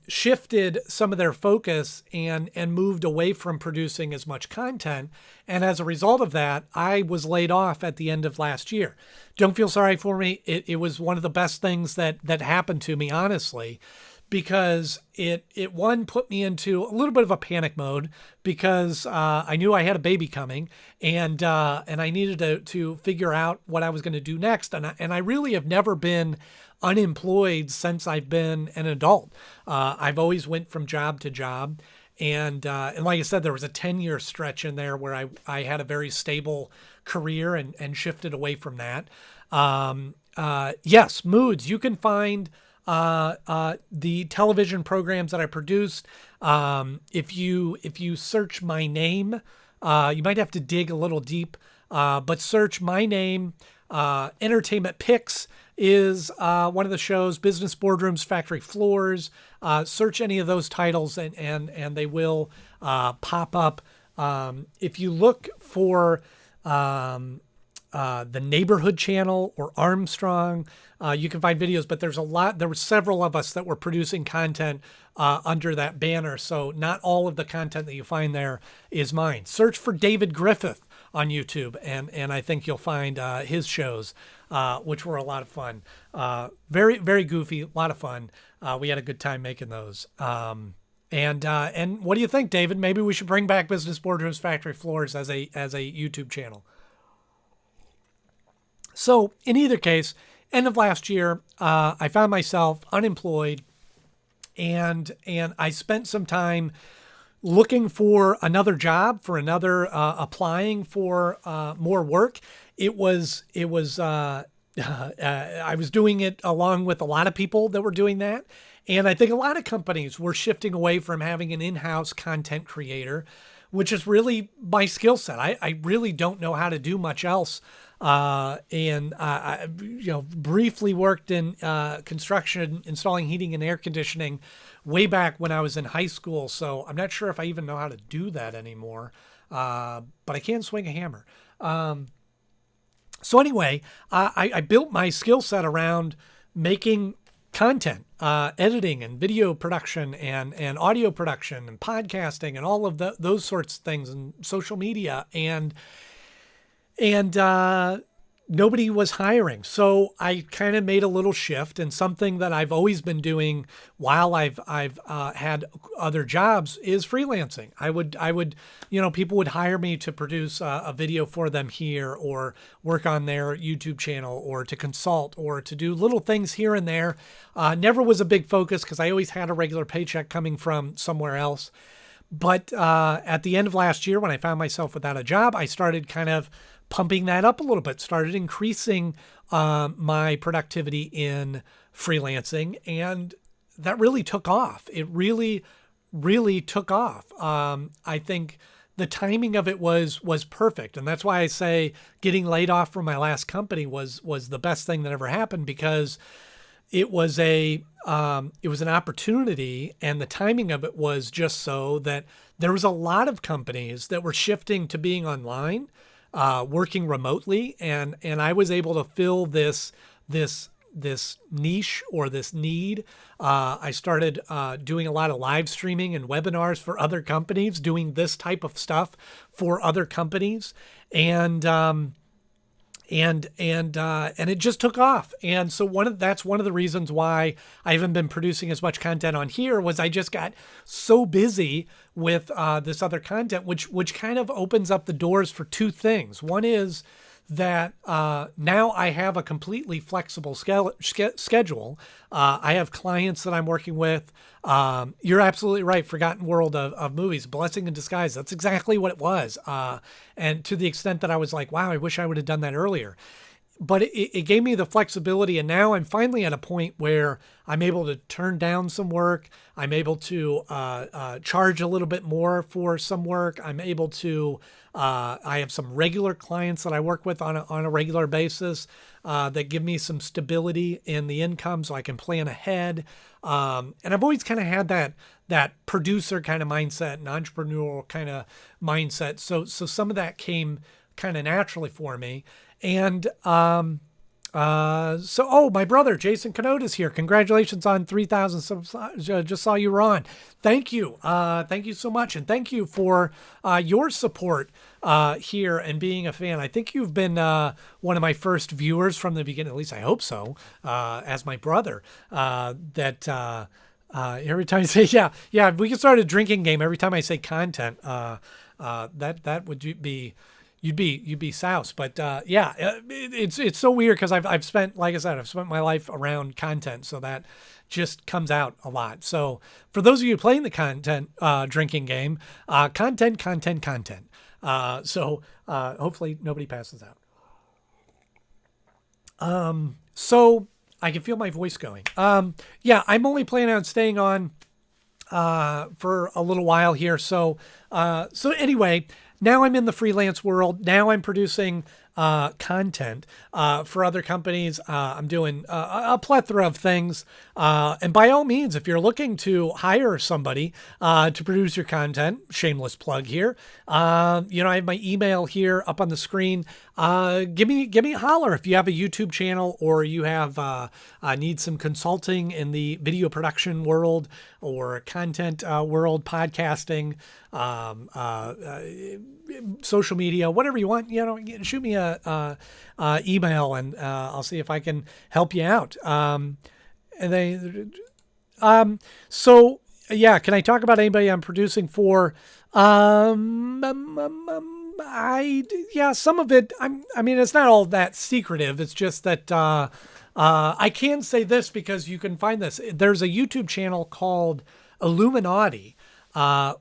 shifted some of their focus and moved away from producing as much content. And as a result of that, I was laid off at the end of last year. Don't feel sorry for me. It was one of the best things that happened to me, honestly, because it put me into a little bit of a panic mode, because I knew I had a baby coming, and I needed to figure out what I was going to do next. And I really have never been unemployed since I've been an adult. I've always went from job to job. And like I said, there was a 10-year stretch in there where I had a very stable career and shifted away from that. Yes, Moods. You can find the television programs that I produced. If you search my name, you might have to dig a little deep, but search my name. Entertainment Picks is one of the shows. Business Boardrooms, Factory Floors. Search any of those titles and they will pop up. If you look for the Neighborhood Channel or Armstrong, you can find videos, but there were several of us that were producing content under that banner. So not all of the content that you find there is mine. Search for David Griffith on YouTube, and I think you'll find his shows, which were a lot of fun. Very, very goofy, a lot of fun. We had a good time making those. And what do you think, David? Maybe we should bring back Business Boardrooms Factory Floors as a YouTube channel. So in either case, end of last year, I found myself unemployed, and I spent some time looking for another job, applying for more work. I was doing it along with a lot of people that were doing that. And I think a lot of companies were shifting away from having an in-house content creator, which is really my skill set. I really don't know how to do much else. And I briefly worked in construction, installing heating and air conditioning way back when I was in high school. So I'm not sure if I even know how to do that anymore. But I can swing a hammer. So anyway, I built my skill set around making content, editing and video production and audio production and podcasting and all of those sorts of things, and social media, and nobody was hiring. So I kind of made a little shift, and something that I've always been doing while I've had other jobs is freelancing. I would, people would hire me to produce a video for them here, or work on their YouTube channel, or to consult, or to do little things here and there. Never was a big focus because I always had a regular paycheck coming from somewhere else. But at the end of last year, when I found myself without a job, I started kind of pumping that up a little bit, started increasing my productivity in freelancing, and that really took off. It really, really took off. I think the timing of it was perfect, and that's why I say getting laid off from my last company was the best thing that ever happened, because it was an opportunity, and the timing of it was just so that there was a lot of companies that were shifting to being online, working remotely, and I was able to fill this niche or this need. I started doing a lot of live streaming and webinars for other companies, doing this type of stuff for other companies, and it just took off. And so that's one of the reasons why I haven't been producing as much content on here, was I just got so busy with this other content, which kind of opens up the doors for two things. One is that now I have a completely flexible schedule. I have clients that I'm working with. You're absolutely right. Forgotten World of Movies, blessing in disguise. That's exactly what it was. And to the extent that I was like, wow, I wish I would have done that earlier. But it gave me the flexibility, and now I'm finally at a point where I'm able to turn down some work. I'm able to charge a little bit more for some work. I'm able to, I have some regular clients that I work with on a regular basis that give me some stability in the income, so I can plan ahead. And I've always kind of had that producer kind of mindset and entrepreneurial kind of mindset. So some of that came kind of naturally for me. And my brother Jason Knode is here. Congratulations on 3,000 subs. Just saw you were on. Thank you. Thank you so much. And thank you for your support here and being a fan. I think you've been one of my first viewers from the beginning, at least I hope so, as my brother. Every time I say, yeah, we can start a drinking game every time I say content. That would be... You'd be soused, but it's so weird because I've spent, like I said, I've spent my life around content, so that just comes out a lot. So for those of you playing the content drinking game, content. So hopefully nobody passes out. So I can feel my voice going. I'm only planning on staying on for a little while here. So anyway. Now I'm in the freelance world. Now I'm producing content for other companies. I'm doing a plethora of things. And by all means, if you're looking to hire somebody to produce your content, shameless plug here, I have my email here up on the screen. Give me a holler if you have a YouTube channel, or you have need some consulting in the video production world or content world, podcasting, social media, whatever you want. Shoot me a email, and I'll see if I can help you out. Can I talk about anybody I'm producing for? Some of it, it's not all that secretive. It's just that I can say this because you can find this. There's a YouTube channel called Illuminati,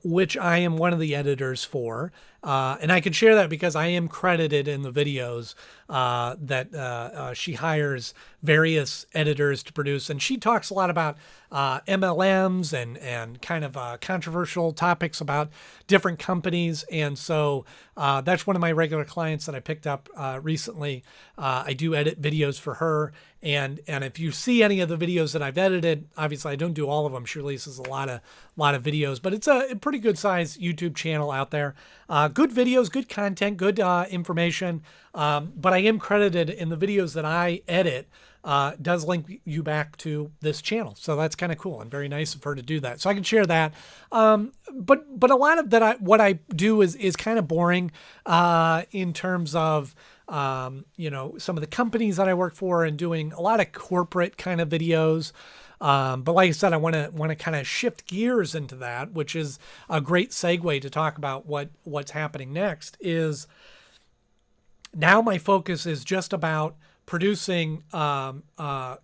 which I am one of the editors for. And I can share that because I am credited in the videos that she hires various editors to produce. And she talks a lot about MLMs and kind of controversial topics about different companies. And so that's one of my regular clients that I picked up recently. I do edit videos for her. And if you see any of the videos that I've edited, obviously I don't do all of them. She releases a lot of videos, but it's a pretty good sized YouTube channel out there. Good videos, good content, good information. But I am credited in the videos that I edit. Does link you back to this channel. So that's kind of cool and very nice of her to do that. So I can share that. But a lot of that, what I do is kind of boring in terms of, some of the companies that I work for and doing a lot of corporate kind of videos. But like I said, I want to kind of shift gears into that, which is a great segue to talk about what's happening next. Is now my focus is just about producing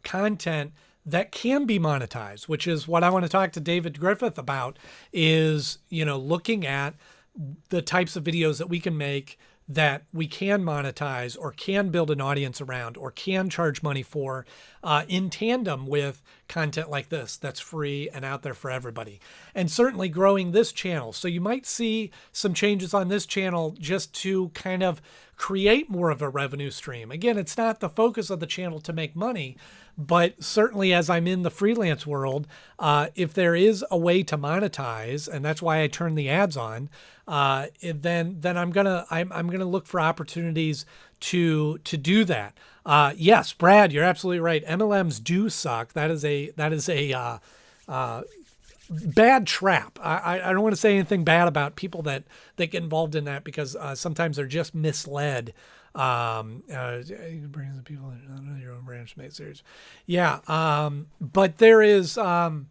content that can be monetized, which is what I want to talk to David Griffith about, is, looking at the types of videos that we can make that we can monetize or can build an audience around or can charge money for, in tandem with content like this that's free and out there for everybody. And certainly growing this channel. So you might see some changes on this channel just to kind of create more of a revenue stream. Again, it's not the focus of the channel to make money, but certainly as I'm in the freelance world, if there is a way to monetize, and that's why I turn the ads on, then I'm gonna look for opportunities to do that. Yes, Brad, you're absolutely right. MLMs do suck. That is a bad trap. I don't want to say anything bad about people that get involved in that, because sometimes they're just misled. You bring the people in your own branch made serious. Yeah. But there's some,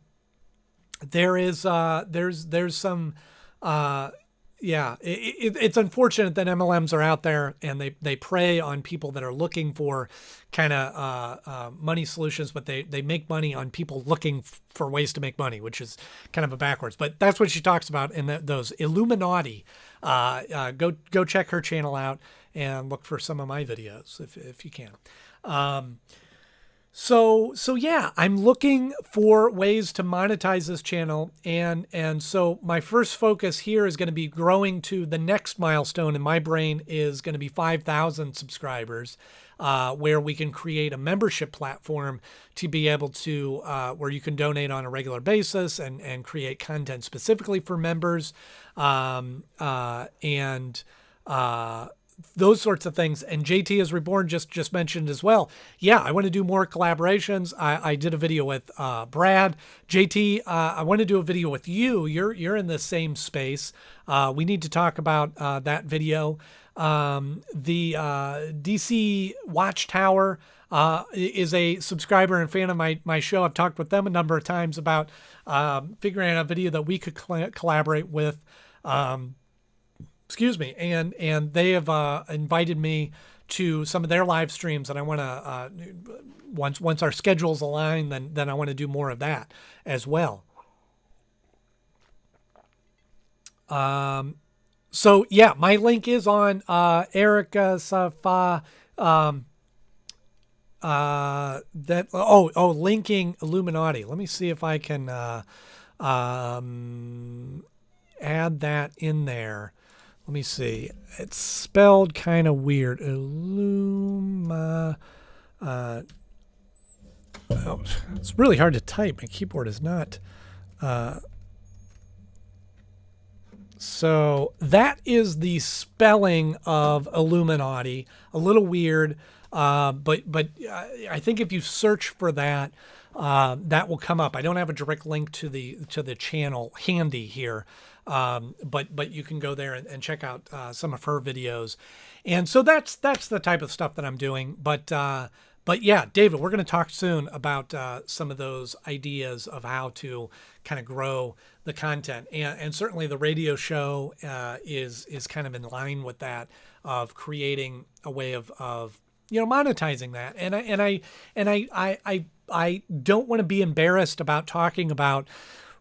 it's unfortunate that MLMs are out there and they prey on people that are looking for kind of money solutions, but they make money on people looking for ways to make money, which is kind of a backwards. But that's what she talks about in those Illuminati. Go check her channel out and look for some of my videos if you can. So yeah, I'm looking for ways to monetize this channel. And so my first focus here is going to be growing to the next milestone in my brain is going to be 5,000 subscribers, where we can create a membership platform to be able to, where you can donate on a regular basis and create content specifically for members, those sorts of things. And JT is Reborn just mentioned as well. Yeah, I want to do more collaborations. I did a video with Brad. JT, I want to do a video with you. You're in the same space. We need to talk about that video. The DC Watchtower is a subscriber and fan of my show. I've talked with them a number of times about figuring out a video that we could collaborate with. Excuse me, and they have invited me to some of their live streams, and I want to once our schedules align, then I want to do more of that as well. So yeah, my link is on Erica Safa. Linking Illuminati. Let me see if I can add that in there. Let me see. It's spelled kind of weird. It's really hard to type. My keyboard is not. So that is the spelling of Illuminati. A little weird, but I think if you search for that, that will come up. I don't have a direct link to the channel handy here. But you can go there and check out some of her videos, and so that's the type of stuff that I'm doing. But yeah, David, we're going to talk soon about some of those ideas of how to kind of grow the content, and certainly the radio show is kind of in line with that, of creating a way of monetizing that. And I don't want to be embarrassed about talking about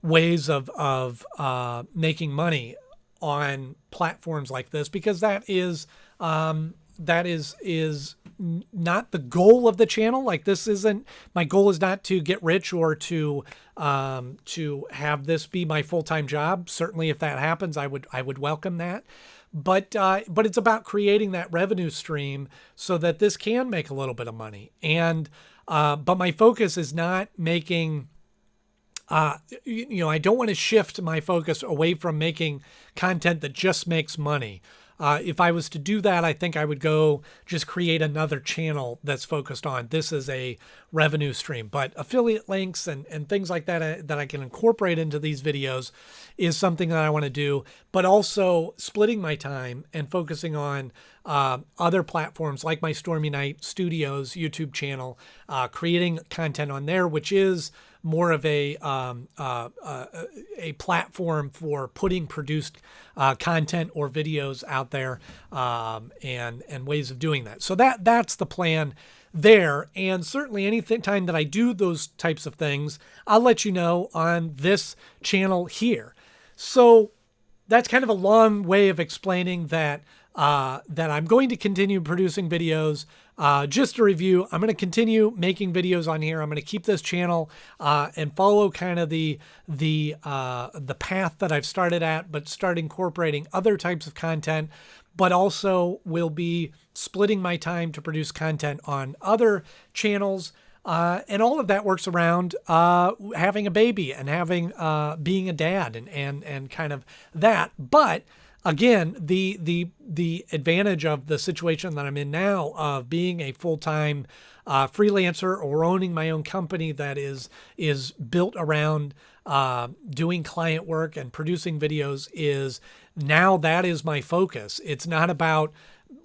ways of making money on platforms like this, because that is not the goal of the channel. Like, this isn't, my goal is not to get rich or to have this be my full-time job. Certainly if that happens, I would welcome that. But it's about creating that revenue stream so that this can make a little bit of money. And but my focus is not making I don't want to shift my focus away from making content that just makes money. If I was to do that, I think I would go just create another channel that's focused on this as a revenue stream. But affiliate links and things like that that I can incorporate into these videos is something that I want to do. But also splitting my time and focusing on other platforms like my Stormy Night Studios YouTube channel, creating content on there, which is more of a platform for putting produced content or videos out there, and ways of doing that. So that's the plan there. And certainly anything time that I do those types of things, I'll let you know on this channel here. So that's kind of a long way of explaining that that I'm going to continue producing videos. Just a review, I'm going to continue making videos on here. I'm going to keep this channel and follow kind of the path that I've started at, but start incorporating other types of content, but also will be splitting my time to produce content on other channels. And all of that works around having a baby and having being a dad and kind of that. But again, the advantage of the situation that I'm in now of being a full-time freelancer or owning my own company that is built around doing client work and producing videos is now that is my focus. It's not about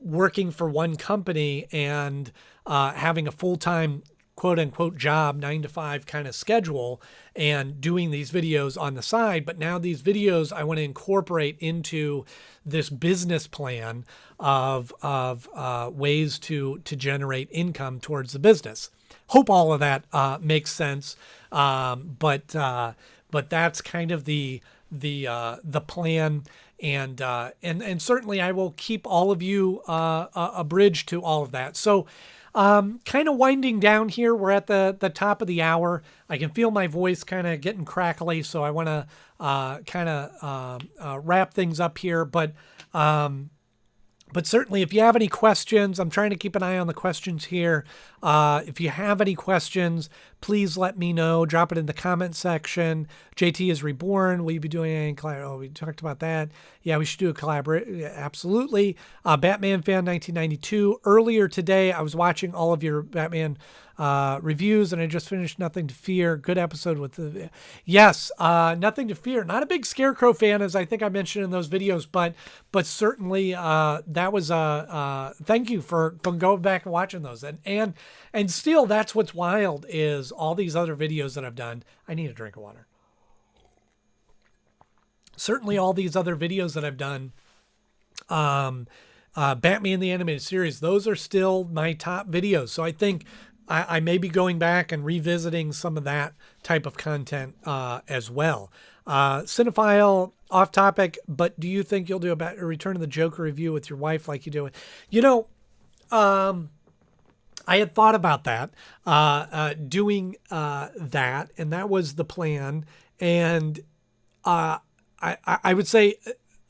working for one company and having a full-time quote unquote job, 9 to 5 kind of schedule and doing these videos on the side. But now these videos I want to incorporate into this business plan of ways to generate income towards the business. Hope all of that makes sense. But that's kind of the plan. And certainly I will keep all of you a bridge to all of that. So kind of winding down here. We're at the top of the hour. I can feel my voice kind of getting crackly, so I want to kind of wrap things up here. But certainly, if you have any questions, I'm trying to keep an eye on the questions here. If you have any questions, please let me know. Drop it in the comment section. JT is reborn. Will you be doing any collab? Oh, we talked about that. Yeah, we should do a collaboration. Absolutely. Batman fan 1992. Earlier today, I was watching all of your Batman reviews, and I just finished Nothing to Fear. Good episode with the yes, Nothing to Fear. Not a big Scarecrow fan, as I think I mentioned in those videos, but certainly that was thank you for going back and watching those. And still, that's what's wild is all these other videos that I've done. I need a drink of water. Certainly, all these other videos that I've done. Batman the Animated Series, those are still my top videos. So I think I may be going back and revisiting some of that type of content as well. Cinephile, off topic, but do you think you'll do a Return of the Joker review with your wife like you do it? You know, I had thought about that, doing that, and that was the plan. And I would say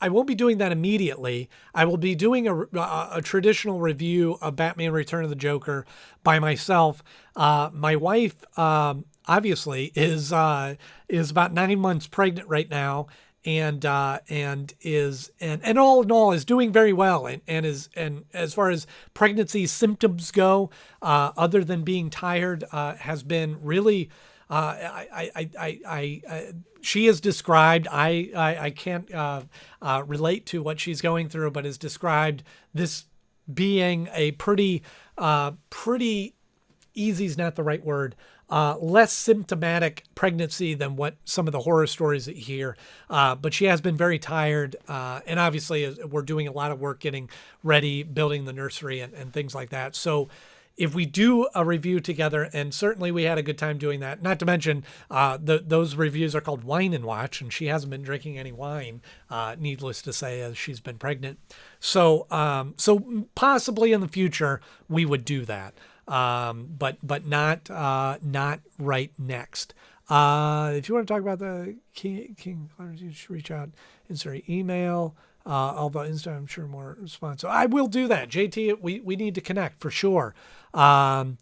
I won't be doing that immediately. I will be doing a traditional review of Batman Return of the Joker by myself. My wife, obviously, is about 9 months pregnant right now, and all in all is doing very well, and as far as pregnancy symptoms go, other than being tired, has been really. She has described, I can't relate to what she's going through, but has described this being a pretty easy is not the right word, less symptomatic pregnancy than what some of the horror stories that you hear. But she has been very tired. And obviously we're doing a lot of work getting ready, building the nursery and things like that. So if we do a review together, and certainly we had a good time doing that, not to mention those reviews are called Wine and Watch, and she hasn't been drinking any wine, needless to say, as she's been pregnant. So possibly in the future we would do that, but not right next. If you want to talk about the King, you should reach out, insert email. Although Insta, I'm sure more response. So I will do that. JT, we need to connect for sure. Congrats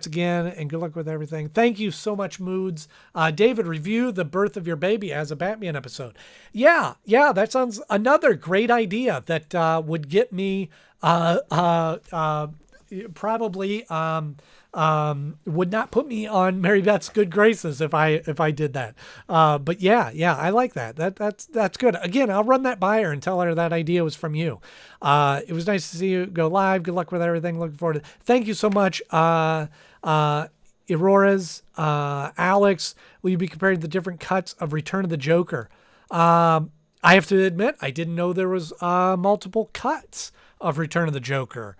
again and good luck with everything. Thank you so much, Moods. David, review the birth of your baby as a Batman episode. Yeah, that sounds another great idea that would get me probably would not put me on Mary Beth's good graces if I did that. But yeah, I like that. That's good. Again, I'll run that by her and tell her that idea was from you. It was nice to see you go live. Good luck with everything. Looking forward to it. Thank you so much. Aurora's, Alex, will you be comparing the different cuts of Return of the Joker? I have to admit, I didn't know there was multiple cuts of Return of the Joker.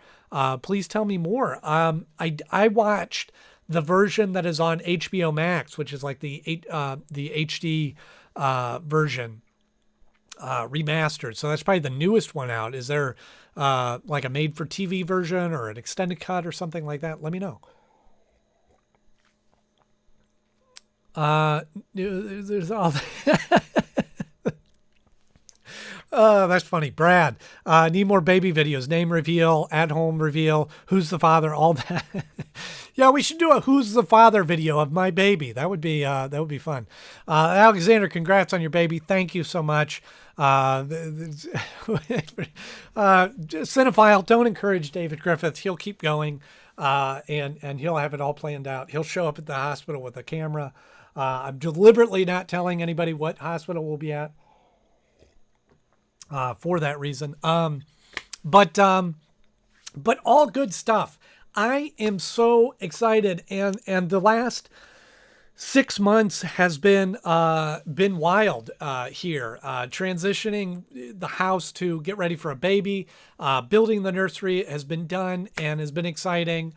please tell me more. I watched the version that is on HBO Max, which is like the HD version, remastered. So that's probably the newest one out. Is there like a made for TV version or an extended cut or something like that? Let me know. There's all that's funny. Brad, need more baby videos, name reveal, at home reveal, who's the father, all that. Yeah, we should do a who's the father video of my baby. That would be fun. Alexander, congrats on your baby. Thank you so much. Cinephile, don't encourage David Griffith. He'll keep going, and he'll have it all planned out. He'll show up at the hospital with a camera. I'm deliberately not telling anybody what hospital we'll be at for that reason. But all good stuff. I am so excited, and the last 6 months has been wild here. Transitioning the house to get ready for a baby, building the nursery has been done and has been exciting.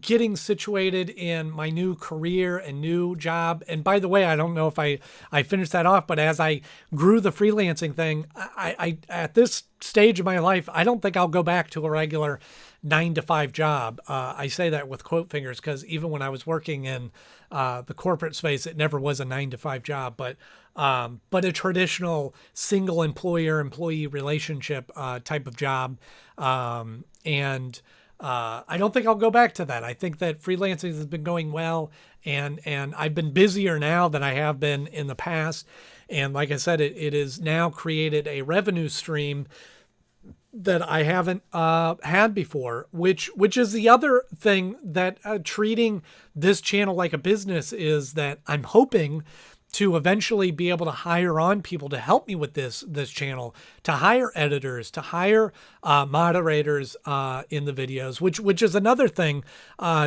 Getting situated in my new career and new job. And by the way, I don't know if I finished that off, but as I grew the freelancing thing, I at this stage of my life, I don't think I'll go back to a regular 9-to-5 job. I say that with quote fingers because even when I was working in the corporate space, it never was a 9-to-5 job, but a traditional single employee relationship type of job. I don't think I'll go back to that. I think that freelancing has been going well, and I've been busier now than I have been in the past. And like I said, it has now created a revenue stream that I haven't had before, which is the other thing that treating this channel like a business is that I'm hoping to eventually be able to hire on people to help me with this channel, to hire editors, to hire moderators in the videos, which is another thing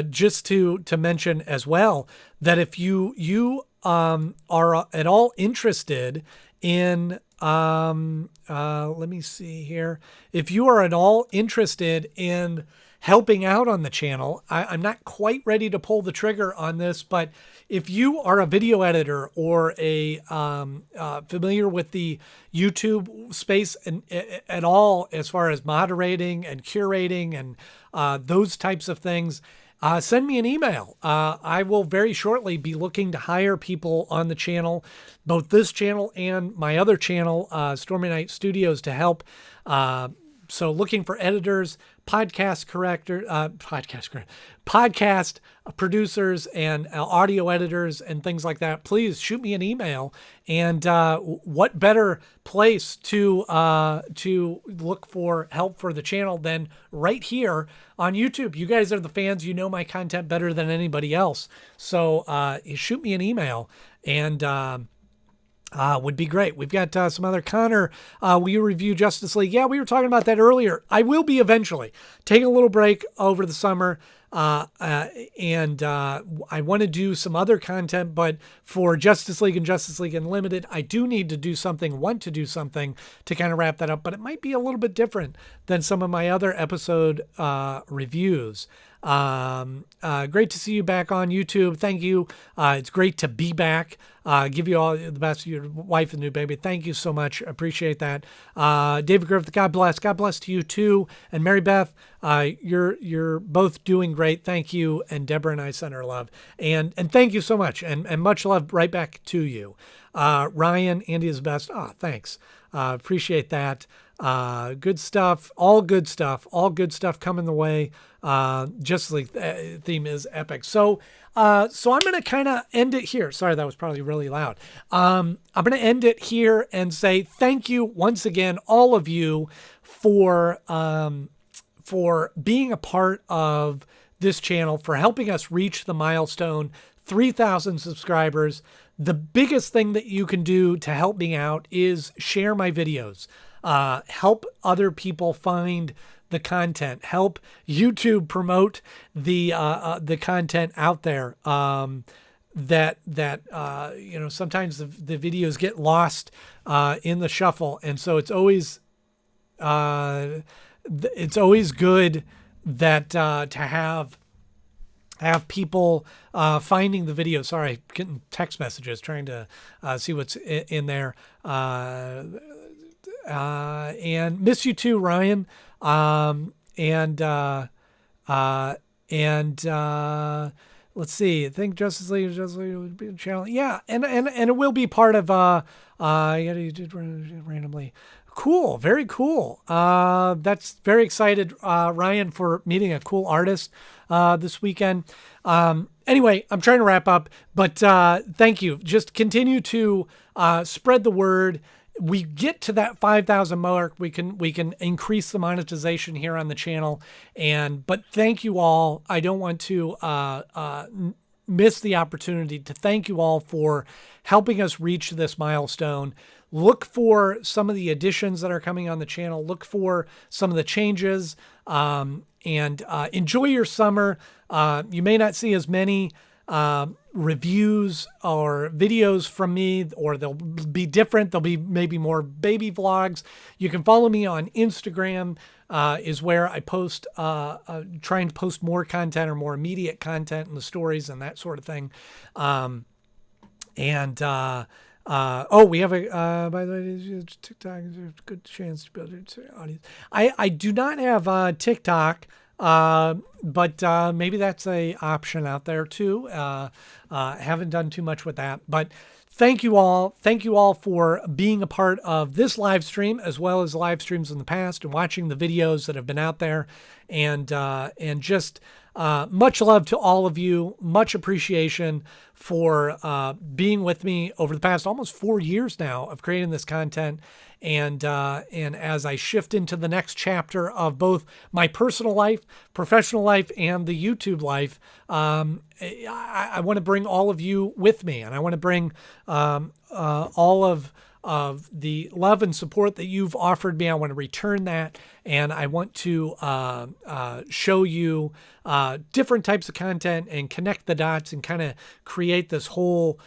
just to mention as well, that if you are at all interested in let me see here, if you are at all interested in helping out on the channel, I'm not quite ready to pull the trigger on this, but if you are a video editor or a familiar with the YouTube space and at all, as far as moderating and curating and those types of things, send me an email. I will very shortly be looking to hire people on the channel, both this channel and my other channel, Stormy Night Studios, to help. So looking for editors, podcast producers and audio editors and things like that, please shoot me an email. And what better place to look for help for the channel than right here on YouTube? You guys are the fans. You know my content better than anybody else. So shoot me an email and would be great. We've got some other Connor. Will you review Justice League? Yeah, we were talking about that earlier. I will be eventually taking a little break over the summer. And I want to do some other content, but for Justice League and Justice League Unlimited, I do need to do something, want to do something to kind of wrap that up, but it might be a little bit different than some of my other episode reviews. Great to see you back on YouTube. Thank you. It's great to be back. Give you all the best, your wife and new baby. Thank you so much. Appreciate that. David Griffith, God bless. God bless to you too. And Mary Beth, you're both doing great. Thank you. And Deborah and I send our love. And thank you so much. And much love right back to you. Ryan, Andy is the best. Thanks. Appreciate that. Good stuff. All good stuff. All good stuff coming the way. Justice League theme is epic. So I'm going to kind of end it here. Sorry, that was probably really loud. I'm going to end it here and say thank you once again, all of you, for being a part of this channel, for helping us reach the milestone 3,000 subscribers. The biggest thing that you can do to help me out is share my videos. Help other people find the content. Help YouTube promote the content out there. That sometimes the videos get lost in the shuffle, and so it's always good that to have people finding the video. Sorry, getting text messages, trying to see what's in there. And miss you too, Ryan. Let's see. I think Justice League would be a challenge. Yeah, and it will be part of you did randomly. Cool, very cool. That's very excited, Ryan, for meeting a cool artist this weekend. Anyway, I'm trying to wrap up, but thank you. Just continue to spread the word. We get to that 5,000 mark, we can increase the monetization here on the channel. But thank you all. I don't want to miss the opportunity to thank you all for helping us reach this milestone. Look for some of the additions that are coming on the channel. Look for some of the changes, and enjoy your summer. You may not see as many reviews or videos from me, or they'll be different. There'll be maybe more baby vlogs. You can follow me on Instagram, is where I post, trying to post more content or more immediate content in the stories and that sort of thing. We have a, by the way, TikTok is a good chance to build an audience. I do not have TikTok. But maybe that's a option out there too. Haven't done too much with that, but thank you all. Thank you all for being a part of this live stream, as well as live streams in the past, and watching the videos that have been out there, and just much love to all of you. Much appreciation for being with me over the past almost 4 years now of creating this content. And as I shift into the next chapter of both my personal life, professional life, and the YouTube life, I want to bring all of you with me, and I want to bring all of the love and support that you've offered me. I want to return that, and I want to show you different types of content and connect the dots and kind of create this whole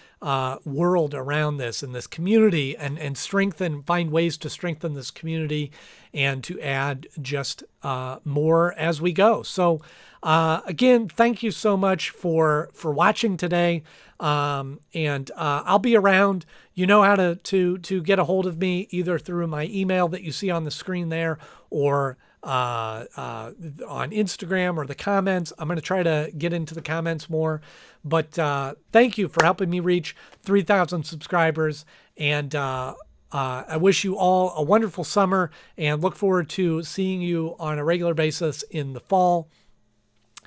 world around this and this community, and find ways to strengthen this community and to add just more as we go. So again, thank you so much for watching today. I'll be around. You know how to get a hold of me, either through my email that you see on the screen there, or on Instagram, or the comments. I'm going to try to get into the comments more, but thank you for helping me reach 3,000 subscribers. And I wish you all a wonderful summer, and look forward to seeing you on a regular basis in the fall.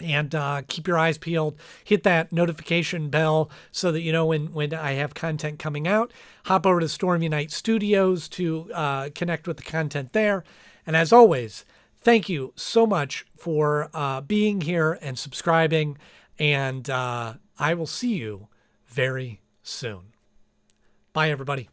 And keep your eyes peeled. Hit that notification bell so that you know when I have content coming out. Hop over to Storm Unite Studios to connect with the content there. And as always, thank you so much for being here and subscribing. And I will see you very soon. Bye, everybody.